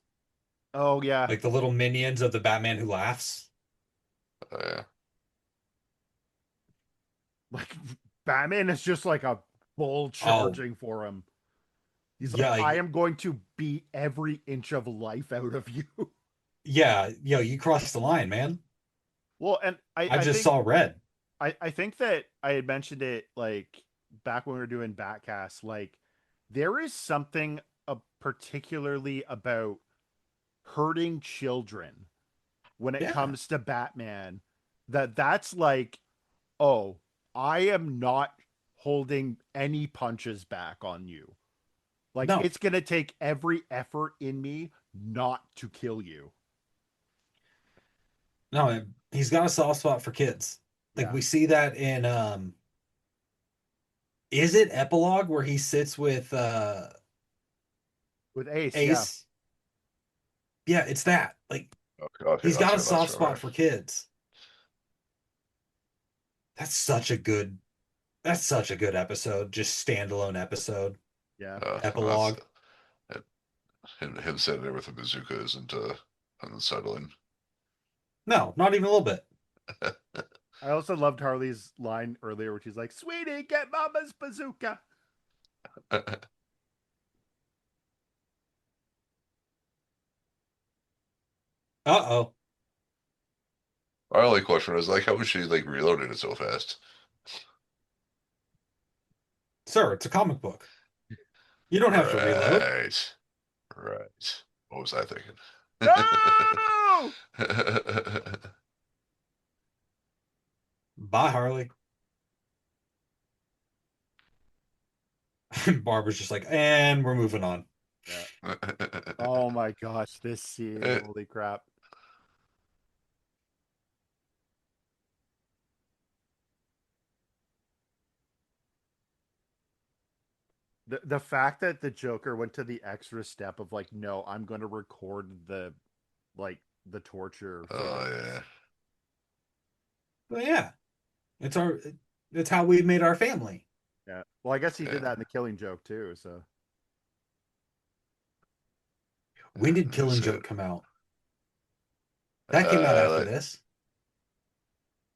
oh yeah. like the little minions of the Batman who laughs. Yeah, Like Batman is just like a bull Oh, charging for him. He's like, yeah, I like, am going to beat every inch of life out of you. Yeah, yo, you crossed the line, man. Well, and I just saw red. I think that I had mentioned it like back when we were doing Batcast, like there is something particularly about hurting children when it Yeah. comes to Batman that's like, oh, I am not holding any punches back on you. Like No, it's gonna take every effort in me not to kill you. no, he's got a soft spot for kids. Like Yeah. we see that in is it Epilogue where he sits with With Ace, yeah. Ace? Yeah, it's that. Like Okay, okay, he's got a that's soft fair. spot for kids. That's such a good that's such a good episode, just standalone episode. Yeah. That's Epilogue. him sitting there with a bazooka isn't unsettling. No, not even a little bit. I also loved Harley's line earlier, which is like, "Sweetie, get Mama's bazooka." Uh-oh. Our only question was like, how was she like reloading it so fast? Sir, it's a comic book. You don't have to reload. Right, right. What was I thinking? No! Bye, Harley. Barbara's just like, and we're moving on. Yeah. Oh my gosh, this scene, holy crap. The fact that the Joker went to the extra step of like, no, I'm going to record like the torture Oh footage. yeah. But yeah, it's our it's how we made our family. Yeah. Well, I guess he did Yeah. that in the Killing Joke too. So When did That's Killing it. Joke come out? That came out after Like this.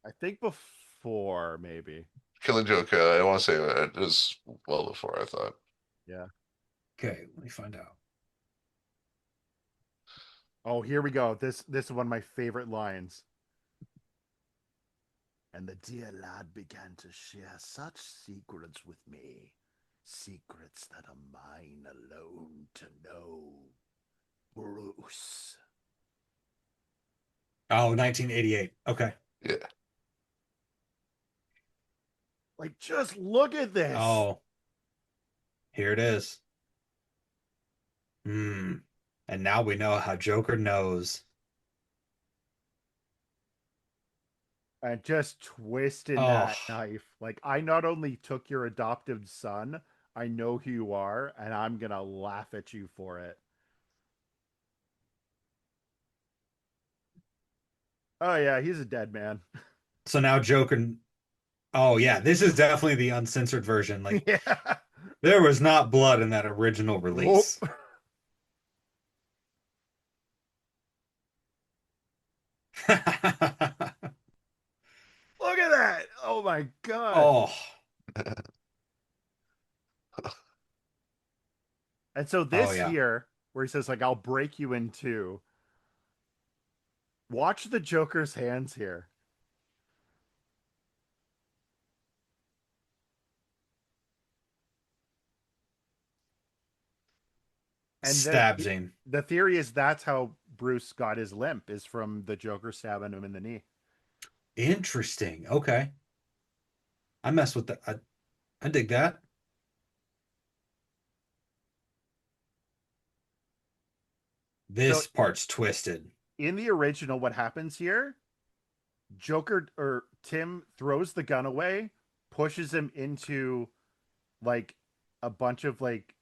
I think before maybe. Killing Joke. I want to say it was well before I thought. Yeah. Okay, let me find out. Oh, here we go. This is one of my favorite lines. And the dear lad began to share such secrets with me, secrets that are mine alone to know. Bruce. Oh, 1988. Okay. Yeah. Like, just look at this. Oh, here it is. And now we know how Joker knows. And just twisting Oh, that knife. Like, I not only took your adopted son, I know who you are, and I'm gonna laugh at you for it. Oh yeah, he's a dead man. so now Joker. Oh yeah, this is definitely the uncensored version. Like Yeah. there was not blood in that original Nope. release. Look at that. Oh my god. Oh, And so oh this yeah. here, where he says, like, I'll break you in two. Watch the Joker's hands here. And Stabs him. the theory is that's how Bruce got his limp, is from the Joker stabbing him in the knee. Interesting. Okay. I mess with that. I dig that. So This part's twisted. in the original, what happens here, Joker or Tim throws the gun away, pushes him into like a bunch of like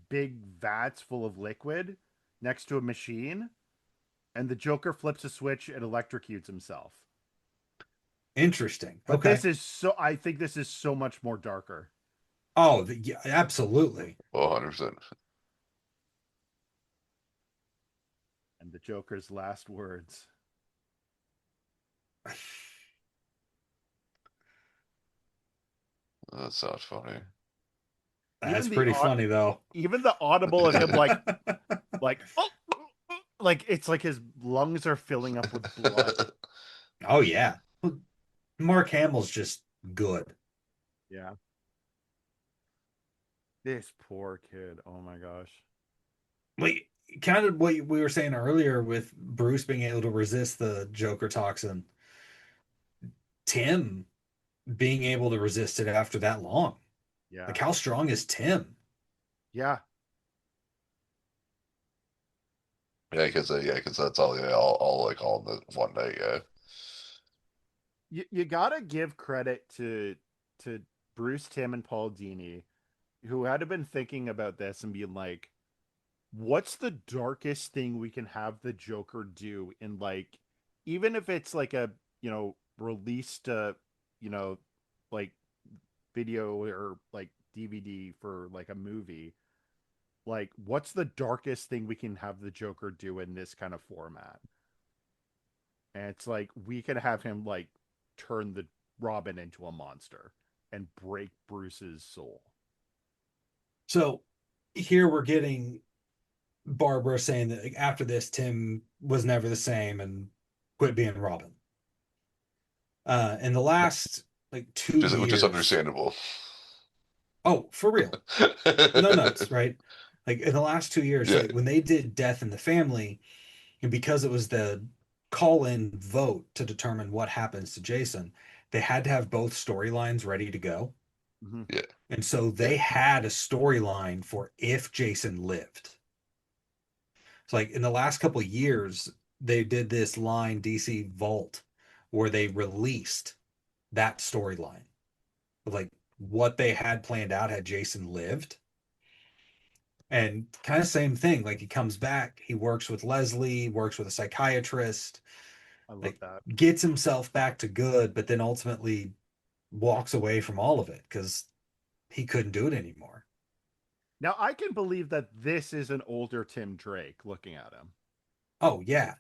big vats full of liquid next to a machine, and the Joker flips a switch and electrocutes himself. Interesting. But Okay. this is so, I think this is so much more darker. Oh, yeah, absolutely. 100%. And the Joker's last words. That sounds funny. That's Even the pretty funny though. even the audible of him like oh, like it's like his lungs are filling up with blood. Oh yeah. Mark Hamill's just good. Yeah. This poor kid. Oh my gosh. Like kind of what we were saying earlier with Bruce being able to resist the Joker toxin, Tim being able to resist it after that long. Yeah. Like how strong is Tim? Yeah. Because that's all, yeah, all like all in the one night, yeah. You gotta give credit to Bruce, Tim, and Paul Dini, who had been thinking about this and being like, what's the darkest thing we can have the Joker do in like, even if it's like a, released you know like video or like DVD for like a movie, like what's the darkest thing we can have the Joker do in this kind of format? And it's like we could have him like turn the Robin into a monster and break Bruce's soul. So here we're getting Barbara saying that like, after this, Tim was never the same and quit being Robin. In the last like two Which is years, understandable. oh, for real, no notes, right? Like in the last 2 years, Yeah, like when they did Death in the Family, and because it was the call-in vote to determine what happens to Jason, they had to have both storylines ready to go. Mm-hmm. yeah, And so yeah. they had a storyline for if Jason lived. So like in the last couple of years, they did this line DC Vault where they released that storyline of like what they had planned out had Jason lived. And kind of same thing. Like he comes back, he works with Leslie, works with a psychiatrist, I love like that. gets himself back to good, but then ultimately walks away from all of it because he couldn't do it anymore. Now I can believe that this is an older Tim Drake looking at him. Oh yeah.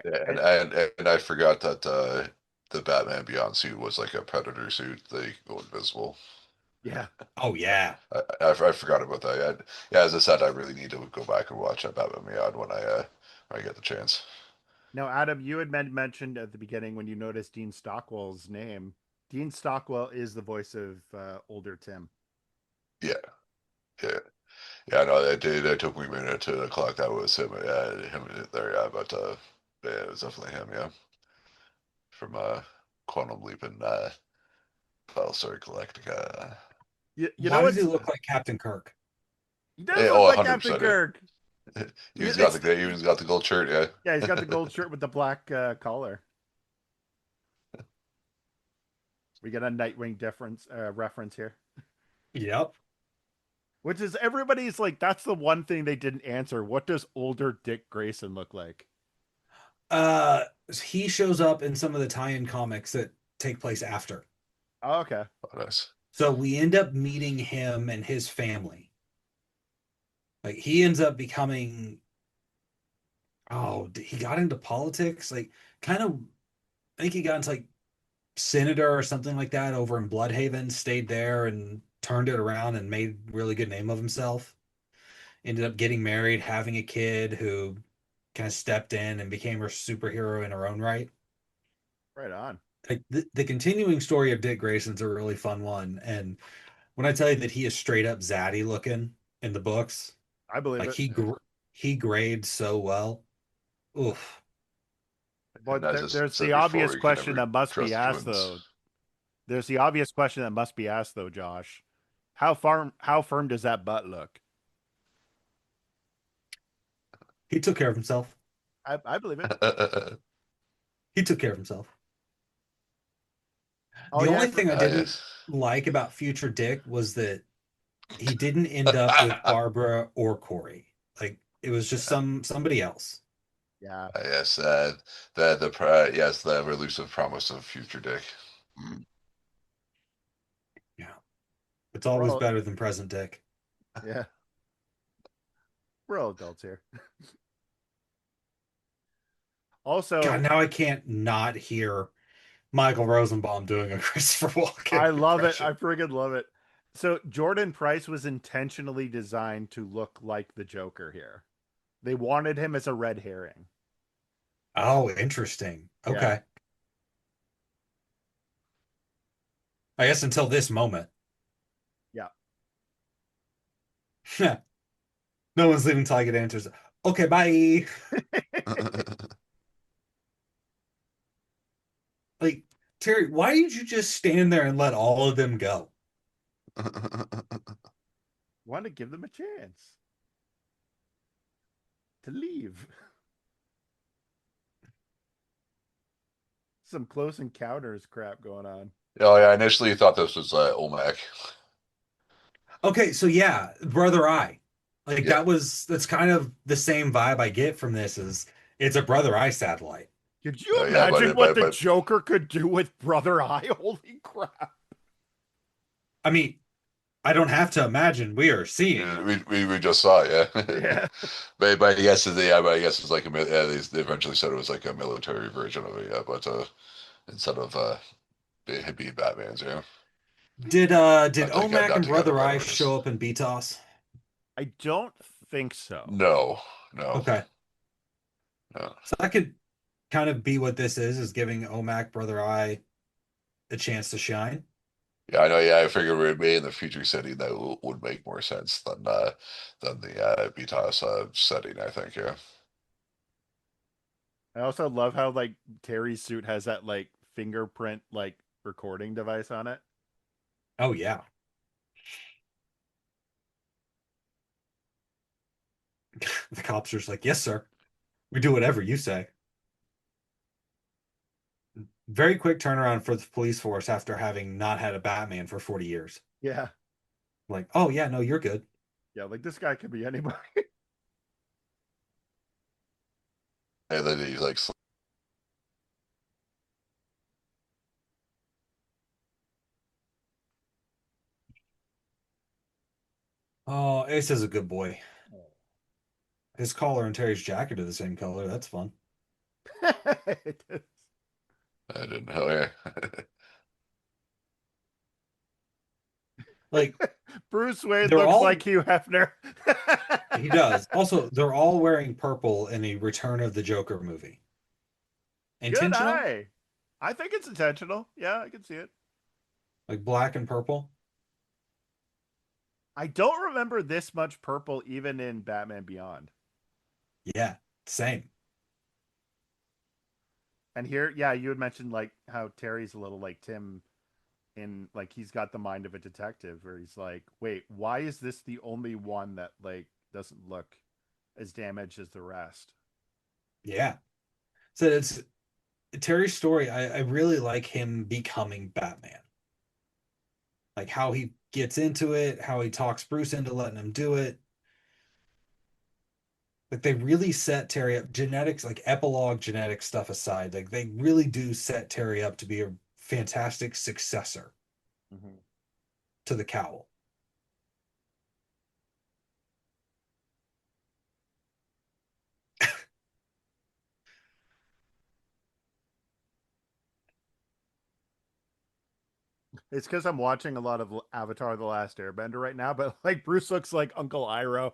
Yeah, And and I forgot that the Batman Beyond suit was like a Predator suit. They go invisible. yeah. Oh yeah. I forgot about that. Yeah, yeah, as I said, I really need to go back and watch that Batman Beyond when I get the chance. Now, Adam, you had mentioned at the beginning when you noticed Dean Stockwell's name. Dean Stockwell is the voice of older Tim. Yeah, yeah, yeah. No, it did. It took me a minute to clock that was him. Yeah, him there. Yeah, but yeah, it was definitely him. Yeah, from Quantum Leap and Battlestar Galactica. You know Why does he what's look like Captain Kirk? he does Yeah, look oh, like Captain 100%. Kirk. Yeah. It's He even got the gold shirt. yeah, he's got the Yeah. gold shirt with the black collar. We get a Nightwing difference reference here, Yep. which is everybody's like that's the one thing they didn't answer. What does older Dick Grayson look like? Uh, he shows up in some of the tie-in comics that take place after. Oh, okay, Oh, nice. So we end up meeting him and his family. Like he ends up becoming, oh, he got into politics. Like kind of, I think he got into like senator or something like that over in Bloodhaven, stayed there and turned it around and made a really good name of himself. Ended up getting married, having a kid who kind of stepped in and became her superhero in her own right. right on. Like the continuing story of Dick Grayson's a really fun one. And when I tell you that he is straight up zaddy looking in the books, I believe like it. he grades so well. Oof. And But as I there's the said before, obvious you can question never that must be trust asked, twins. though. There's the obvious question that must be asked, though, Josh. How firm does that butt look? He took care of himself. I believe it. He took care of himself. Oh The yeah, only thing I didn't Yes. like about Future Dick was that he didn't end up with Barbara or Corey. Like it was just somebody else. yeah. Yes, yes, the elusive promise of future Dick. Yeah. It's We're always all better than present Dick. yeah. We're all adults here. God, Also, now I can't not hear Michael Rosenbaum doing a Christopher I Walken love it. impression. I friggin' love it. So Jordan Price was intentionally designed to look like the Joker here. They wanted him as a red herring. Oh, interesting. Yeah. Okay. I guess until this moment. Yeah. No one's leaving until I get answers. Okay, bye. Like, Terry, why did you just stand there and let all of them go? Want to give them a chance to leave. Some close encounters crap going on. Oh yeah, I initially thought this was Olmec. Okay, so yeah, Brother Eye. Like Yeah, that's kind of the same vibe I get from this is it's a Brother Eye satellite. Could you yeah, imagine what the Joker could do with Brother Eye? Holy crap. I mean, I don't have to imagine, we are seeing it. we just saw it, yeah. Yeah. But yes, yeah, but I guess it's like yeah, they eventually said it was like a military version of it, yeah, but instead of being Batman's, yeah. Did Omac Not and to kind Brother of Eye reference. show up in BTOS? I don't think so. No, no, Okay. no. So that could kind of be what this is giving Omac Brother Eye a chance to shine. Yeah, I know. Yeah, I figured we'd be in the future setting that would make more sense than the BTOS setting. I think. Yeah. I also love how like Terry's suit has that like fingerprint like recording device on it. Oh yeah. The cops are just like, yes, sir. We do whatever you say. Very quick turnaround for the police force after having not had a Batman for 40 years. Yeah. Like, oh yeah, no, you're good. Yeah, like this guy could be anybody. And then he's like, Oh, Ace is a good boy. His collar and Terry's jacket are the same color. That's fun. It is. I didn't know. Yeah. Like, Bruce Wayne they're looks all like Hugh Hefner. he does. Also, they're all wearing purple in a Return of the Joker movie. Good Intentional? eye. I think it's intentional. Yeah, I can see it. Like black and purple? I don't remember this much purple even in Batman Beyond. Yeah, same. And here, yeah, you had mentioned like how Terry's a little like Tim in like he's got the mind of a detective where he's like, wait, why is this the only one that like doesn't look as damaged as the rest? Yeah. So it's Terry's story. I really like him becoming Batman. Like how he gets into it, how he talks Bruce into letting him do it. Like they really set Terry up, genetics, like epilogue genetic stuff aside, like they really do set Terry up to be a fantastic successor Mm-hmm. to the cowl. It's because I'm watching a lot of Avatar: The Last Airbender right now, but like Bruce looks like Uncle Iroh.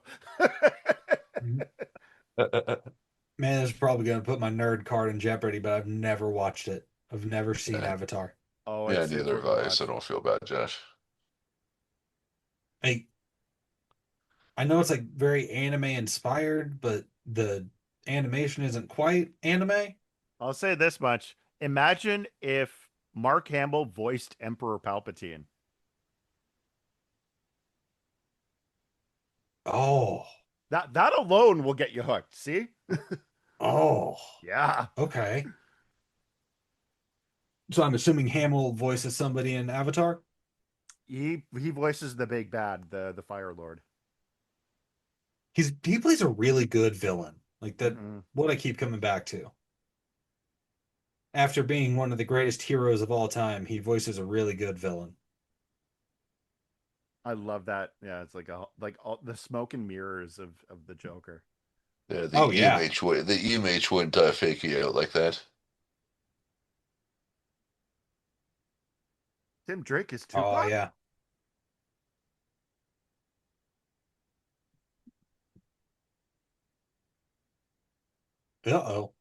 Man, this is probably going to put my nerd card in jeopardy, but I've never watched it. I've never seen Yeah, Avatar. Oh, yeah, it's neither worth have a I, so watch. don't feel bad, Josh. I I know it's like very anime inspired, but the animation isn't quite anime. I'll say this much: imagine if Mark Hamill voiced Emperor Palpatine. Oh, That alone will get you hooked. See? oh, Yeah. okay. So I'm assuming Hamill voices somebody in Avatar. He voices the big bad, the Fire Lord. He plays a really good villain. Like that Mm-hmm. what I keep coming back to. After being one of the greatest heroes of all time, he voices a really good villain. I love that. Yeah, it's like like all the smoke and mirrors of the Joker. Yeah, Oh yeah. the EMH wouldn't fake you out like that. Tim Drake is Oh Tupac. yeah. Uh-oh.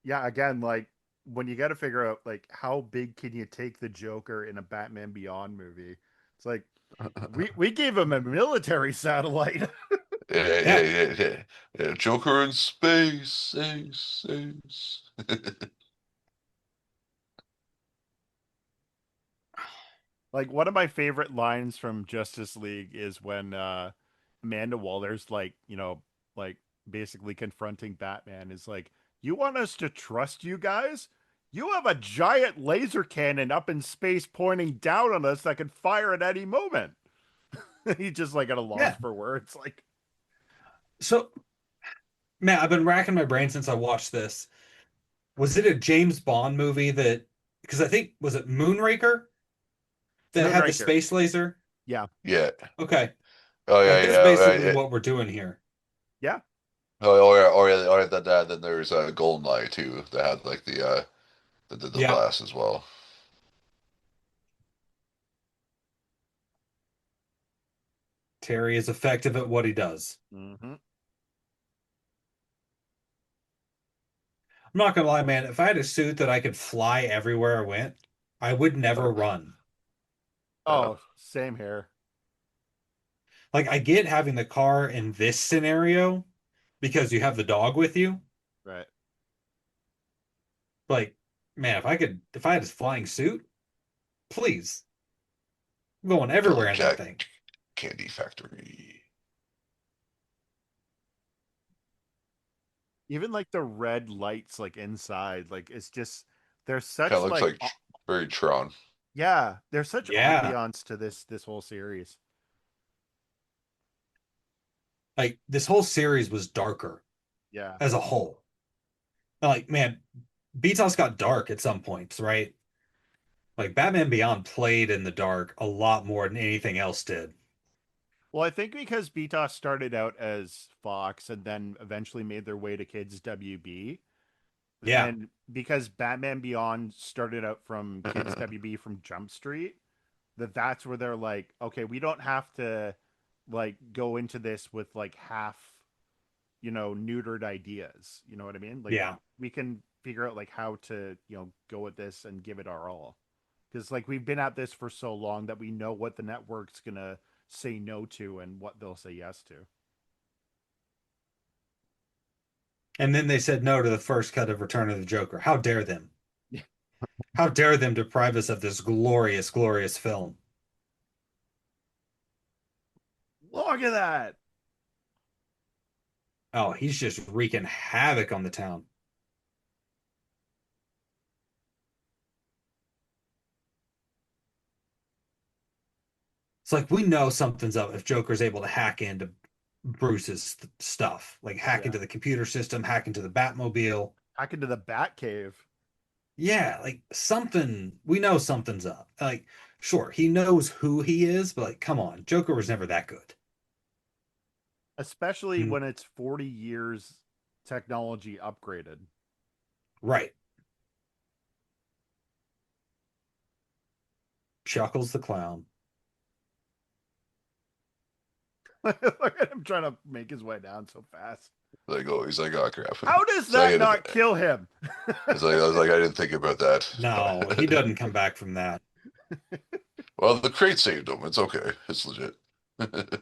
Yeah, again, like when you got to figure out like how big can you take the Joker in a Batman Beyond movie? It's like we gave him a military satellite. Yeah, yeah, Yeah. yeah, yeah. Yeah, Joker in space, space. Like one of my favorite lines from Justice League is when Amanda Waller's like, like basically confronting Batman is like, "You want us to trust you guys? You have a giant laser cannon up in space pointing down on us that could fire at any moment." He's just like at a loss Yeah. for words. Like, So, man, I've been racking my brain since I watched this. Was it a James Bond movie that, because I think, was it Moonraker that had the Moonraker. space laser? Yeah. Yeah. Okay. Oh Like, yeah, that's yeah, basically right. what we're doing here. Yeah. Oh yeah. Then there's Goldeneye too. That had like the Yeah. blast as well. Terry is effective at what he does. Hmm. I'm not gonna lie, man. If I had a suit that I could fly everywhere I went, I would never Uh, run. Oh, same here. Like, I get having the car in this scenario because you have the dog with you. Right. Like, man, if I had this flying suit, please, I'm going everywhere Building in that thing. candy factory. Even like the red lights like inside, like it's just there's Kind of such looks like like very Tron. yeah, there's such Yeah. ambiance to this whole series. Like, this whole series was darker Yeah. as a whole. Like, man, BTOS got dark at some points, right? Like, Batman Beyond played in the dark a lot more than anything else did. Well, I think because BTOS started out as Fox and then eventually made their way to Kids WB, Yeah. and because Batman Beyond started out from Kids WB from Jump Street, that's where they're like, okay, we don't have to like go into this with like half, neutered ideas. You know what I mean? Like Yeah. we can figure out like how to, go with this and give it our all. Because like we've been at this for so long that we know what the network's gonna say no to and what they'll say yes to. And then they said no to the first cut of Return of the Joker. How dare them? How dare them deprive us of this glorious, glorious film? Look at that. Oh, he's just wreaking havoc on the town. It's like we know something's up if Joker's able to hack into Bruce's stuff, like hack Yeah. into the computer system, hack into the Batmobile. Back into the Bat Cave. Yeah, like something, we know something's up. Like, sure, he knows who he is, but like, come on, Joker was never that good. Especially Mm, when it's 40 years technology upgraded. right. Chuckles the clown. Look at him trying to make his way down so fast. Like, oh, he's like, oh crap. How does So that not kill him? I was like, I didn't think about No, he that. doesn't come back from that. Well, the crate saved him. It's okay. It's legit. And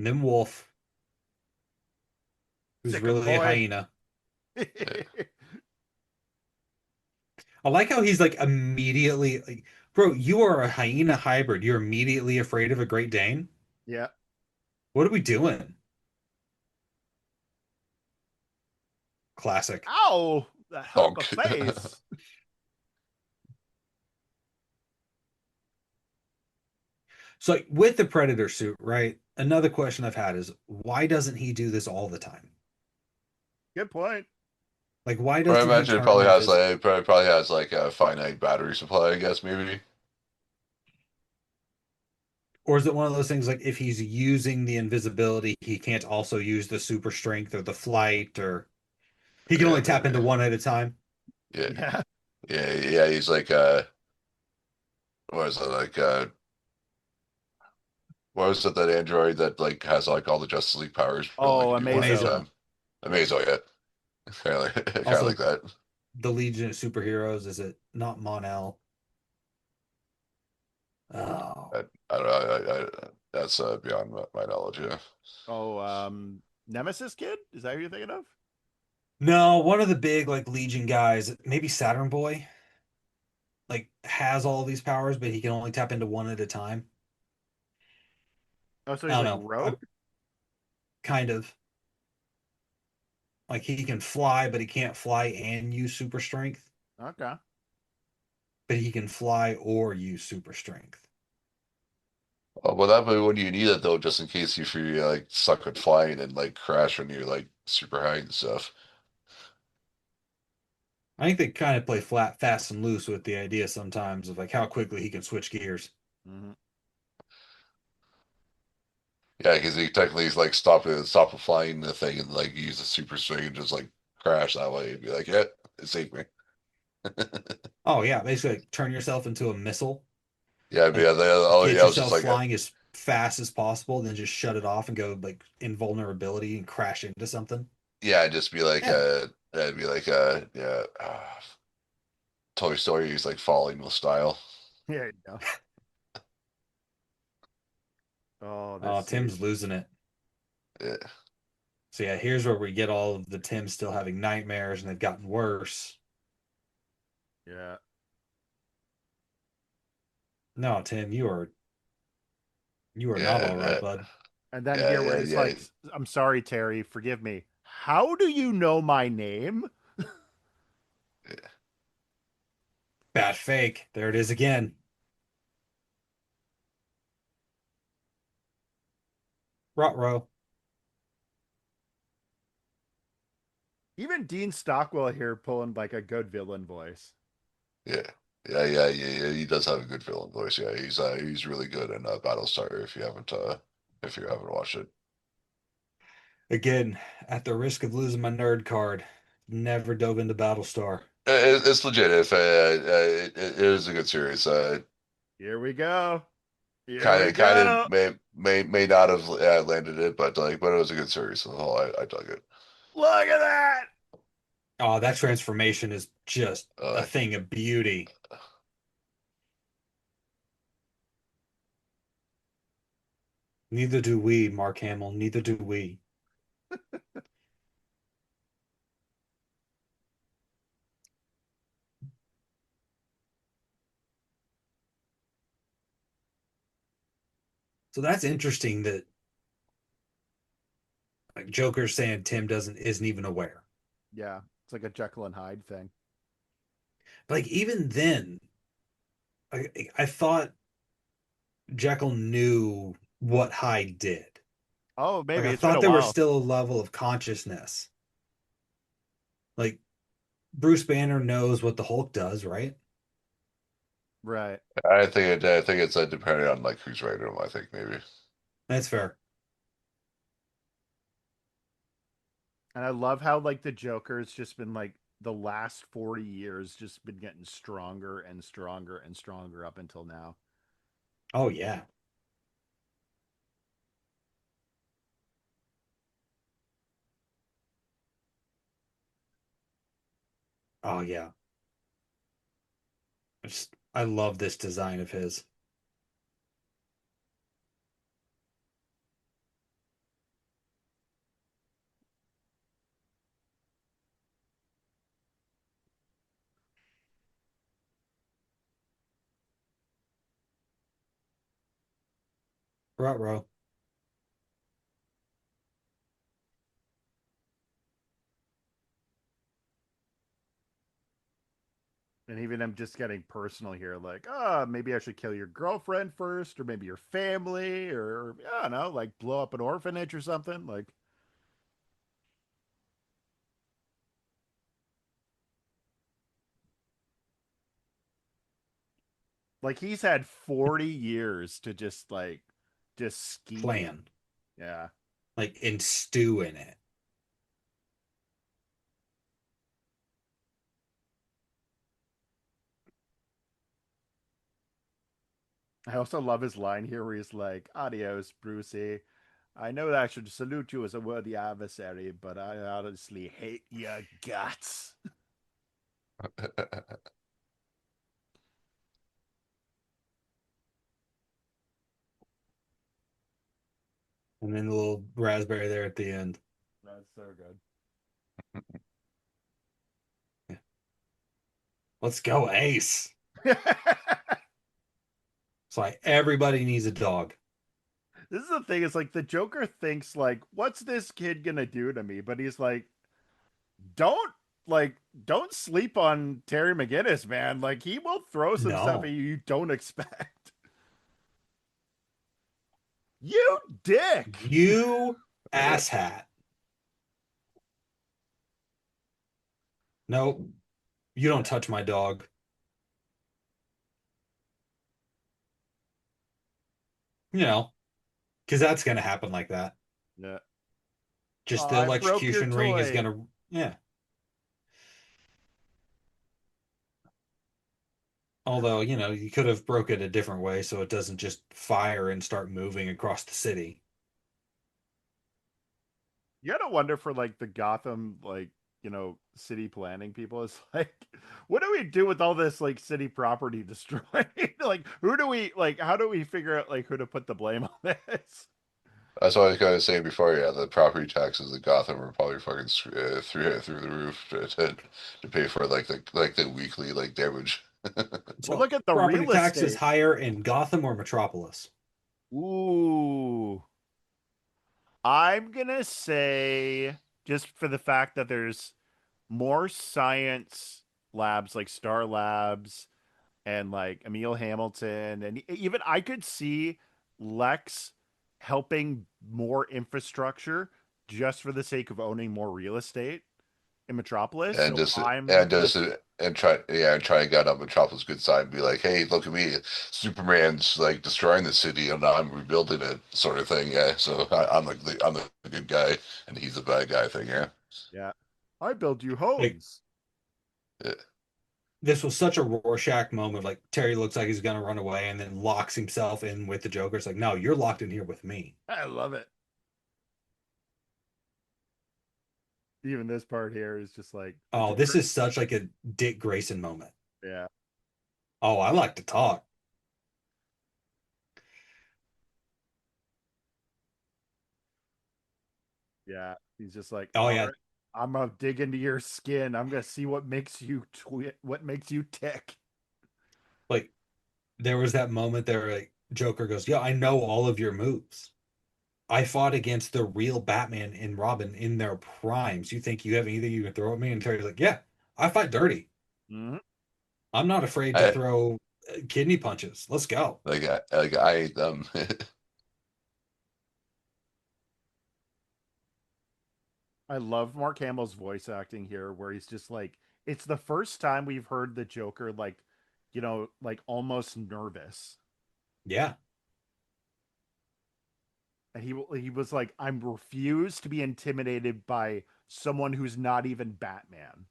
then Wolf, who's Chicken really a boy. hyena. I like how he's like immediately like, bro, you are a hyena hybrid. You're immediately afraid of a Great Dane. Yeah. What are we doing? Classic. Ow! That hurt my Honk. face. So like with the Predator suit, right? Another question I've had is why doesn't he do this all the time? Good point. Like why I doesn't he imagine turn invisible? it probably has like a finite battery supply, I guess maybe. Or is it one of those things like if he's using the invisibility, he can't also use the super strength or the flight, or he can Yeah, only tap maybe. into one at a time? Yeah. Yeah. Yeah, yeah, he's like what is it like what was it that android that like has like all the Justice League powers but only Oh, can do one at a Amazo. Amazo. time? Amazo, yeah. Kind of like Also, that. the Legion of Superheroes, is it not Mon-El? Oh. I don't know. That's beyond my knowledge. Yeah. Oh, Nemesis Kid? Is that who you're thinking of? No, one of the big like Legion guys, maybe Saturn Boy, like has all these powers, but he can only tap into one at a time. Oh, so I he's don't like know. I Rogue? kind of like he can fly, but he can't fly and use super strength. Okay. But he can fly or use super strength. Oh, well, that way when you need it though, just in case if you like suck at flying and like crash when you're like super high and stuff. I think they kind of play flat, fast, and loose with the idea sometimes of like how quickly he can switch gears. Hmm. Yeah, because he technically is like stop a flying the thing and like use a super swing and just like crash that way and be like, yeah, it saved me. Oh yeah, basically like, turn yourself into a missile, Yeah, but like yeah, oh yeah, get I was just yourself like, flying as fast as possible, then just shut it off and go like invulnerability and crash into something. yeah, just be like, Yeah. I'd be like, yeah, Toy Story is like falling with style. There you go. Oh, this Oh, suit. Tim's losing it. Yeah, So yeah, here's where we get all of the Tims still having nightmares and they've gotten worse. Yeah. No, Tim, you are not yeah, all right, bud. And then yeah, here where yeah, he's yeah, like, I'm sorry, Terry, forgive me. How do you know my name? yeah. Bad fake. There it is again. Rot-row. Even Dean Stockwell here pulling like a good villain voice. Yeah. Yeah. He does have a good villain voice. Yeah, he's really good in Battlestar. If you haven't watched it, Again, at the risk of losing my nerd card, never dove into Battlestar. it's legit. If it is a good series. Here we go. Here Kind we of go. may not have landed it, but it was a good series. So I dug it. Look at that. Oh, that transformation is just a Uh, thing of beauty. Neither do we, Mark Hamill. Neither do we. So that's interesting that like Joker's saying Tim doesn't isn't even aware. Yeah. It's like a Jekyll and Hyde thing. But like even then, I thought Jekyll knew what Hyde did. Oh, Like maybe I it's been thought a there was while. still a level of consciousness. Like Bruce Banner knows what the Hulk does, right? Right. I think it's depending on like who's writing them. I think maybe. That's fair. And I love how like the Joker's just been like the last 40 years just been getting stronger and stronger and stronger up until now. Oh yeah. Oh yeah. I love this design of his. Ruh-roh. And even I'm just getting personal here, like, oh, maybe I should kill your girlfriend first, or maybe your family, or I don't know, like blow up an orphanage or something. Like he's had 40 years to just scheme. Plan. Yeah. Like and stew in it. I also love his line here where he's like, "Adios, Brucey. I know that I should salute you as a worthy adversary, but I honestly hate your guts." And then the little raspberry there at the end. That's so good. Let's go, Ace. It's like everybody needs a dog. This is the thing, is like the Joker thinks like, what's this kid gonna do to me? But he's don't like don't sleep on Terry McGinnis, man. Like he will throw some stuff at No, you you don't expect. You dick. you asshat. No, you don't touch my dog. You know, because that's going to happen like that. Yeah. Just Oh, the I broke your electrocution ring is going toy. to, yeah. Although, you could have broke it a different way so it doesn't just fire and start moving across the city. You gotta wonder for like the Gotham city planning people. It's like, what do we do with all this like city property destroyed? Like, who do we like? How do we figure out like who to put the blame on this? That's what I was kind of saying before. Yeah, the property taxes in Gotham are probably fucking through the roof to pay for like the weekly like damage. Or So, look at the property real taxes estate. higher in Gotham or Metropolis? Ooh, I'm gonna say just for the fact that there's more science labs like Star Labs and like Emil Hamilton, and even I could see Lex helping more infrastructure just for the sake of owning more real estate in Metropolis. and So just I'm and gonna just and try and get on Metropolis' good side and be like, hey, look at me, Superman's like destroying the city and I'm rebuilding it, sort of thing. Yeah, so I'm the good guy and he's the bad guy thing. Yeah, yeah, I build you Like, homes. yeah. this was such a Rorschach moment. Like, Terry looks like he's going to run away and then locks himself in with the Joker. It's like, no, you're locked in here with me. I love it. Even this part here is just like the Oh, this Joker. is such like a Dick Grayson moment. Yeah, Oh, I like to talk. yeah. He's just like, Oh all yeah, right, I'm gonna dig into your skin. I'm gonna see what makes you what makes you tick. like there was that moment there, like Joker goes, "Yeah, I know all of your moves. I fought against the real Batman and Robin in their primes. You think you have anything you can throw at me?" And Terry's like, "Yeah, I fight dirty. Mhm. I'm not afraid to I throw kidney punches. Let's go." like I I love Mark Hamill's voice acting here, where he's just like, it's the first time we've heard the Joker like, like almost nervous, Yeah, and he was like, I'm refused to be intimidated by someone who's not even Batman.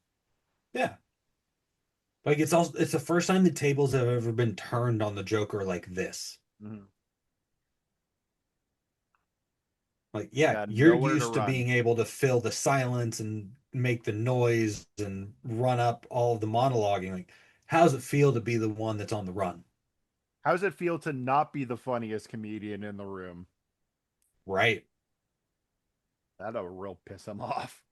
yeah. Like it's the first time the tables have ever been turned on the Joker like this. Mhm. Like, yeah, Yeah, you're nowhere to used to run. being able to fill the silence and make the noise and run up all of the monologuing. Like, how's it feel to be the one that's on the run? How does it feel to not be the funniest comedian in the room? Right. That'll real piss him off.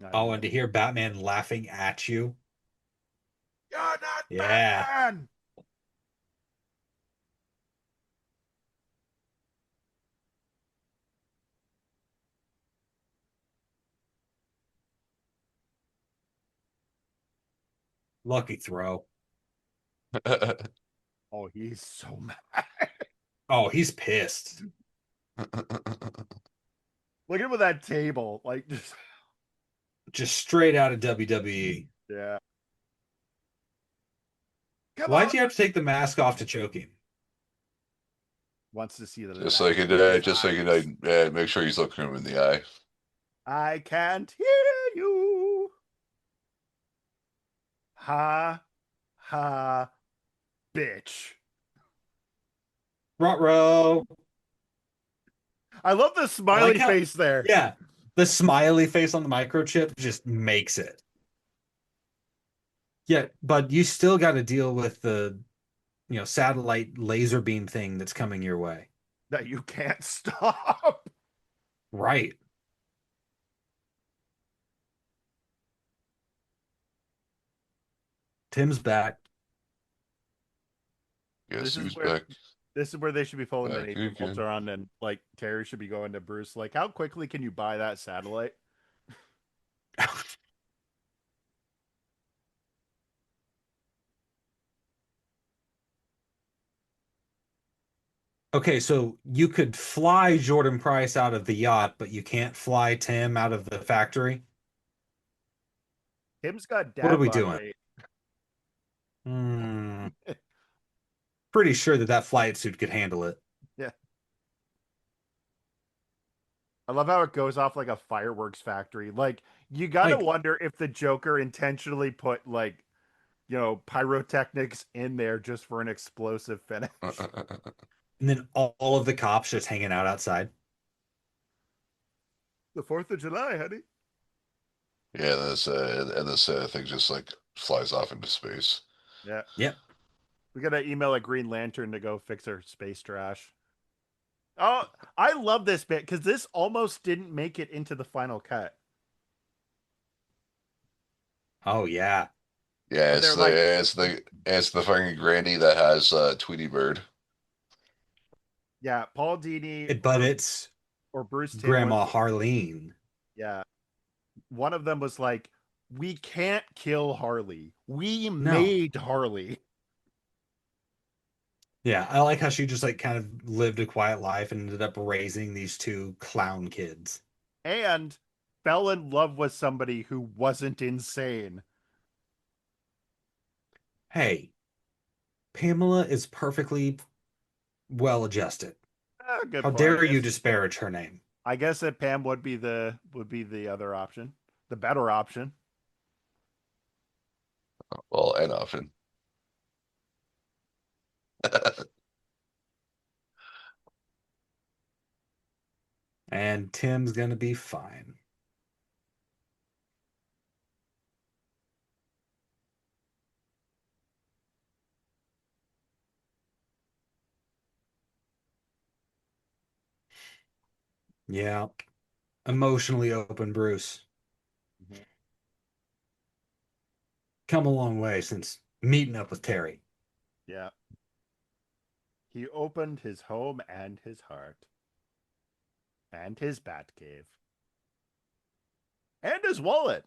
I Oh, love and to it. hear Batman laughing at you. You're not Yeah. Batman. Lucky throw. Oh, he's so mad. Oh, he's pissed. Look at him with that table. Like, just, Just straight out of WWE. yeah. Come on. Why'd you have to take the mask off to choke him? Wants to see the just like madness it, in his just like eyes. it, make sure he's looking him in the eye. I can't hear you. Ha, ha. bitch. Ruh-roh. I love the I like smiley how, face there. yeah, the smiley face on the microchip just makes it. Yeah, but you still got to deal with the, satellite laser beam thing that's coming your way. That you can't stop. Right. Tim's back. Guess This is who's where back? this is where they should be pulling the Back Navy again. Voltron, and like Terry should be going to Bruce. Like, how quickly can you buy that satellite? Okay, so you could fly Jordan Price out of the yacht, but you can't fly Tim out of the factory. Tim's got What are dad we bod doing? weight. Hmm. Pretty sure that that flight suit could handle it. Yeah. I love how it goes off like a fireworks factory. Like, you gotta Like, wonder if the Joker intentionally put like, pyrotechnics in there just for an explosive finish. and then all of the cops just hanging out outside. The 4th of July, honey. Yeah, this thing just like flies off into space. Yeah. Yep. We gotta email a Green Lantern to go fix our space trash. Oh, I love this bit because this almost didn't make it into the final cut. Oh yeah. Yeah, When they're like, it's the fucking granny that has Tweety Bird. yeah, Paul Dini But it's or Bruce Timm was, Grandma Harleen. yeah, one of them was like, we can't kill Harley. We No. made Harley. Yeah, I like how she just like kind of lived a quiet life and ended up raising these two clown kids. And fell in love with somebody who wasn't insane. Hey, Pamela is perfectly well adjusted. Good How point. dare you disparage her name? I guess that Pam would be the other option, the better option. Well, and often. And Tim's gonna be fine. Yeah, emotionally open Bruce. Mhm. Come a long way since meeting up with Terry. Yeah. He opened his home and his heart and his bat cave and his wallet.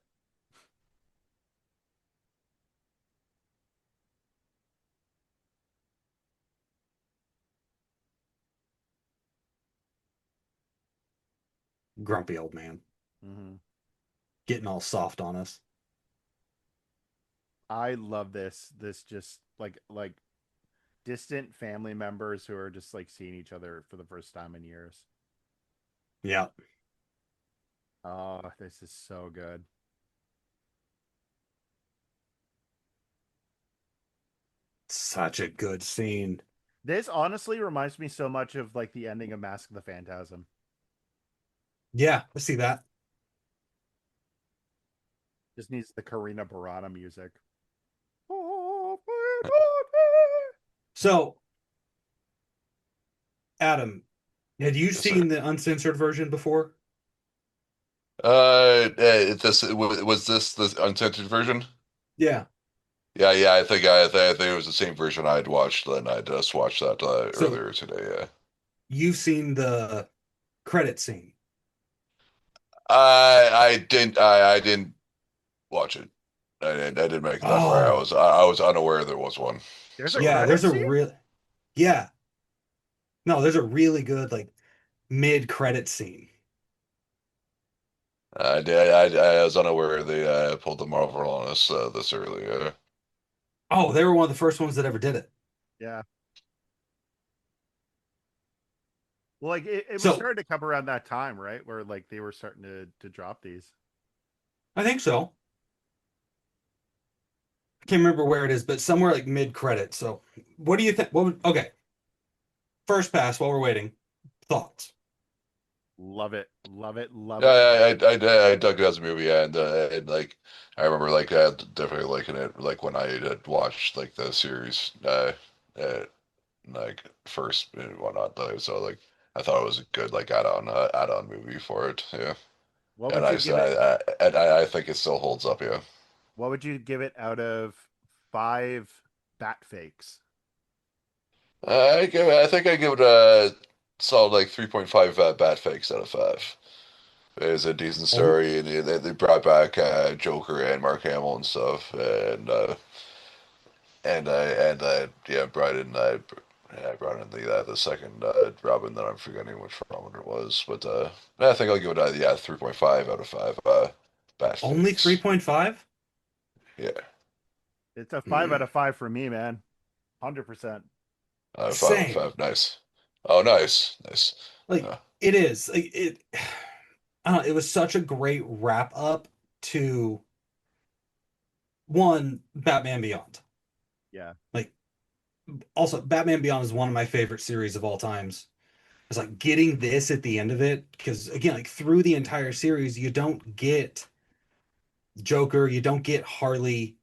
Grumpy old man, Mm-hmm. getting all soft on us. I love this. This just like distant family members who are just like seeing each other for the first time in years. Yeah, Oh, this is so good. such a good scene. This honestly reminds me so much of like the ending of Mask of the Phantasm. Yeah, I see that. Just needs the Karina Burana music. So, Adam, had you Yes, sir. seen the uncensored version before? Was this the uncensored version? Yeah. Yeah. I think it was the same version I'd watched, and I just watched that So earlier today. Yeah. you've seen the credit scene. I didn't watch it. I didn't make it that far. Oh, I was unaware there was one. There's a So yeah, there's credit a scene? real, yeah, no, there's a really good like mid-credit scene. I was unaware they pulled the Marvel on us this early. Oh, they were one of the first ones that ever did it. Yeah. Well, like it was So starting to come around that time, right? Where like they were starting to drop these. I think so. I can't remember where it is, but somewhere like mid credit. So, what do you think? Okay, first pass while we're waiting. Thoughts? Love it, love it, love Yeah, it, love it. I dug it as a movie, yeah, and like I remember like definitely liking it like when I had watched like the series uh like first and whatnot though. So like I thought it was a good like add-on movie for it, yeah. What And would you give it? I think it still holds up, yeah. What would you give it out of five bat fakes? I think I give it a solid like 3.5 bat fakes out of 5. It's a decent Oh, story, and they brought back Joker and Mark Hamill and stuff, yeah, I brought in the second Robin that I'm forgetting which Robin it was, but I think I'll give it a yeah 3.5 out of 5 bat only fakes. 3.5? Yeah, It's a 5 out of 5 for me, man. 100%. 5 out of Same. 5. Nice. Oh, nice, nice. Like Uh, it is. Like it. It was such a great wrap up to one Batman Beyond. Yeah. Like also Batman Beyond is one of my favorite series of all times. It's like getting this at the end of it because again, like through the entire series, you don't get Joker, you don't get Harley.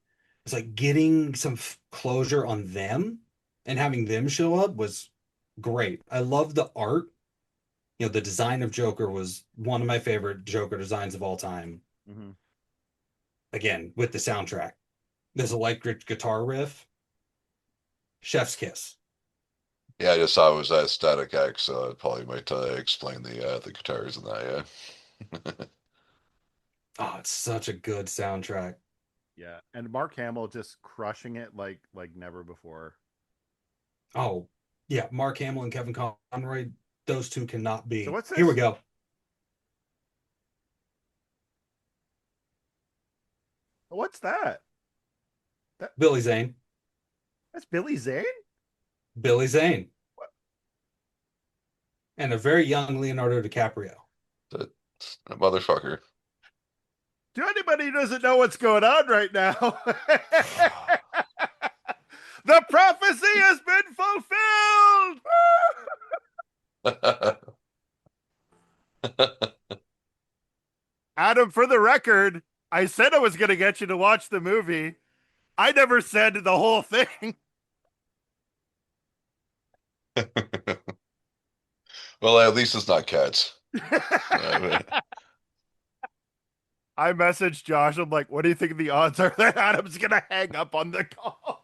It's like getting some closure on them and having them show up was great. I love the art. The design of Joker was one of my favorite Joker designs of all time. Hmm. Again, with the soundtrack, this electric guitar riff, chef's kiss. yeah, I just saw it was Static X, so it probably might explain the guitars in that. Yeah. Oh, it's such a good soundtrack. Yeah. And Mark Hamill just crushing it like never before. Oh, yeah, Mark Hamill and Kevin Conroy, those two cannot So be. what's Here we this? go. What's that? That Billy Zane. that's Billy Zane? Billy Zane. And a very young Leonardo DiCaprio. That motherfucker. To anybody who doesn't know what's going on right now, the prophecy has been fulfilled. Adam, for the record, I said I was going to get you to watch the movie. I never said the whole thing. Well, at least it's not cats. Uh, I messaged Josh. I'm like, what do you think the odds are that Adam's going to hang up on the call?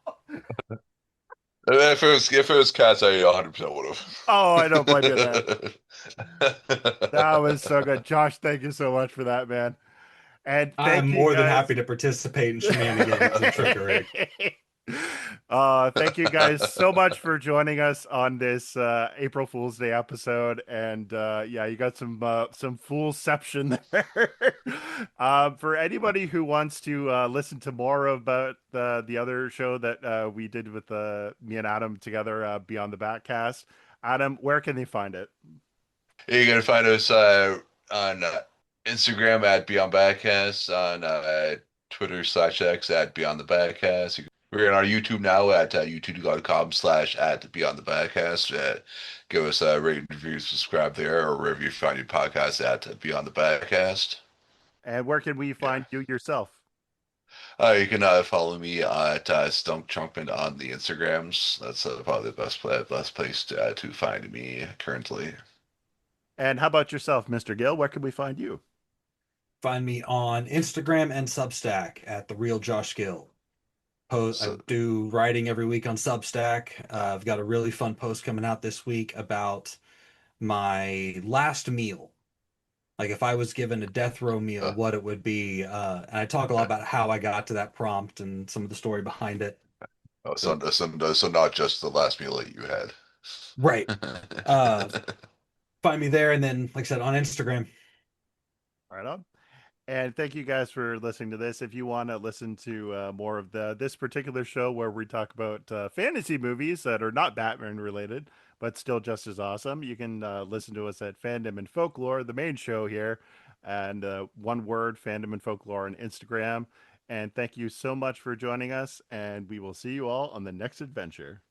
if it was cats, I 100% would Oh, I don't blame you there. That have. was so good. Josh, thank you so much for that, man. And I'm thank you more than guys. happy to participate in shenanigans and trickery. Thank you guys so much for joining us on this April Fool's Day episode. And yeah, you got some foolception there. For anybody who wants to listen to more about the other show that we did with me and Adam together, Beyond the Backcast, Adam, where can they find it? You can find us on Instagram at Beyond Backcast, on Twitter/X at Beyond the Backcast. We're on our YouTube now at youtube.com/ at Beyond the Backcast. Give us a rate, review, subscribe there, or wherever you find your podcast at Beyond the Backcast. And where can we Yeah. find you yourself? You can follow me at Stunk Chunkman on the Instagrams. That's probably the best place to find me currently. And how about yourself, Mr. Gill? Where can we find you? Find me on Instagram and Substack at the real Josh Gill. I So, do writing every week on Substack. I've got a really fun post coming out this week about my last meal. Like if I was given a death row meal, uh, what it would be. And I talk a lot about how I got to that prompt and some of the story behind it. oh, So, so not just the last meal that you had. right. Uh, Find me there, and then, like I said, on Instagram. Right on. And thank you guys for listening to this. If you want to listen to more of this particular show where we talk about fantasy movies that are not Batman related, but still just as awesome, you can listen to us at Fandom and Folklore, the main show here, and one word, Fandom and Folklore on Instagram. And thank you so much for joining us, and we will see you all on the next adventure.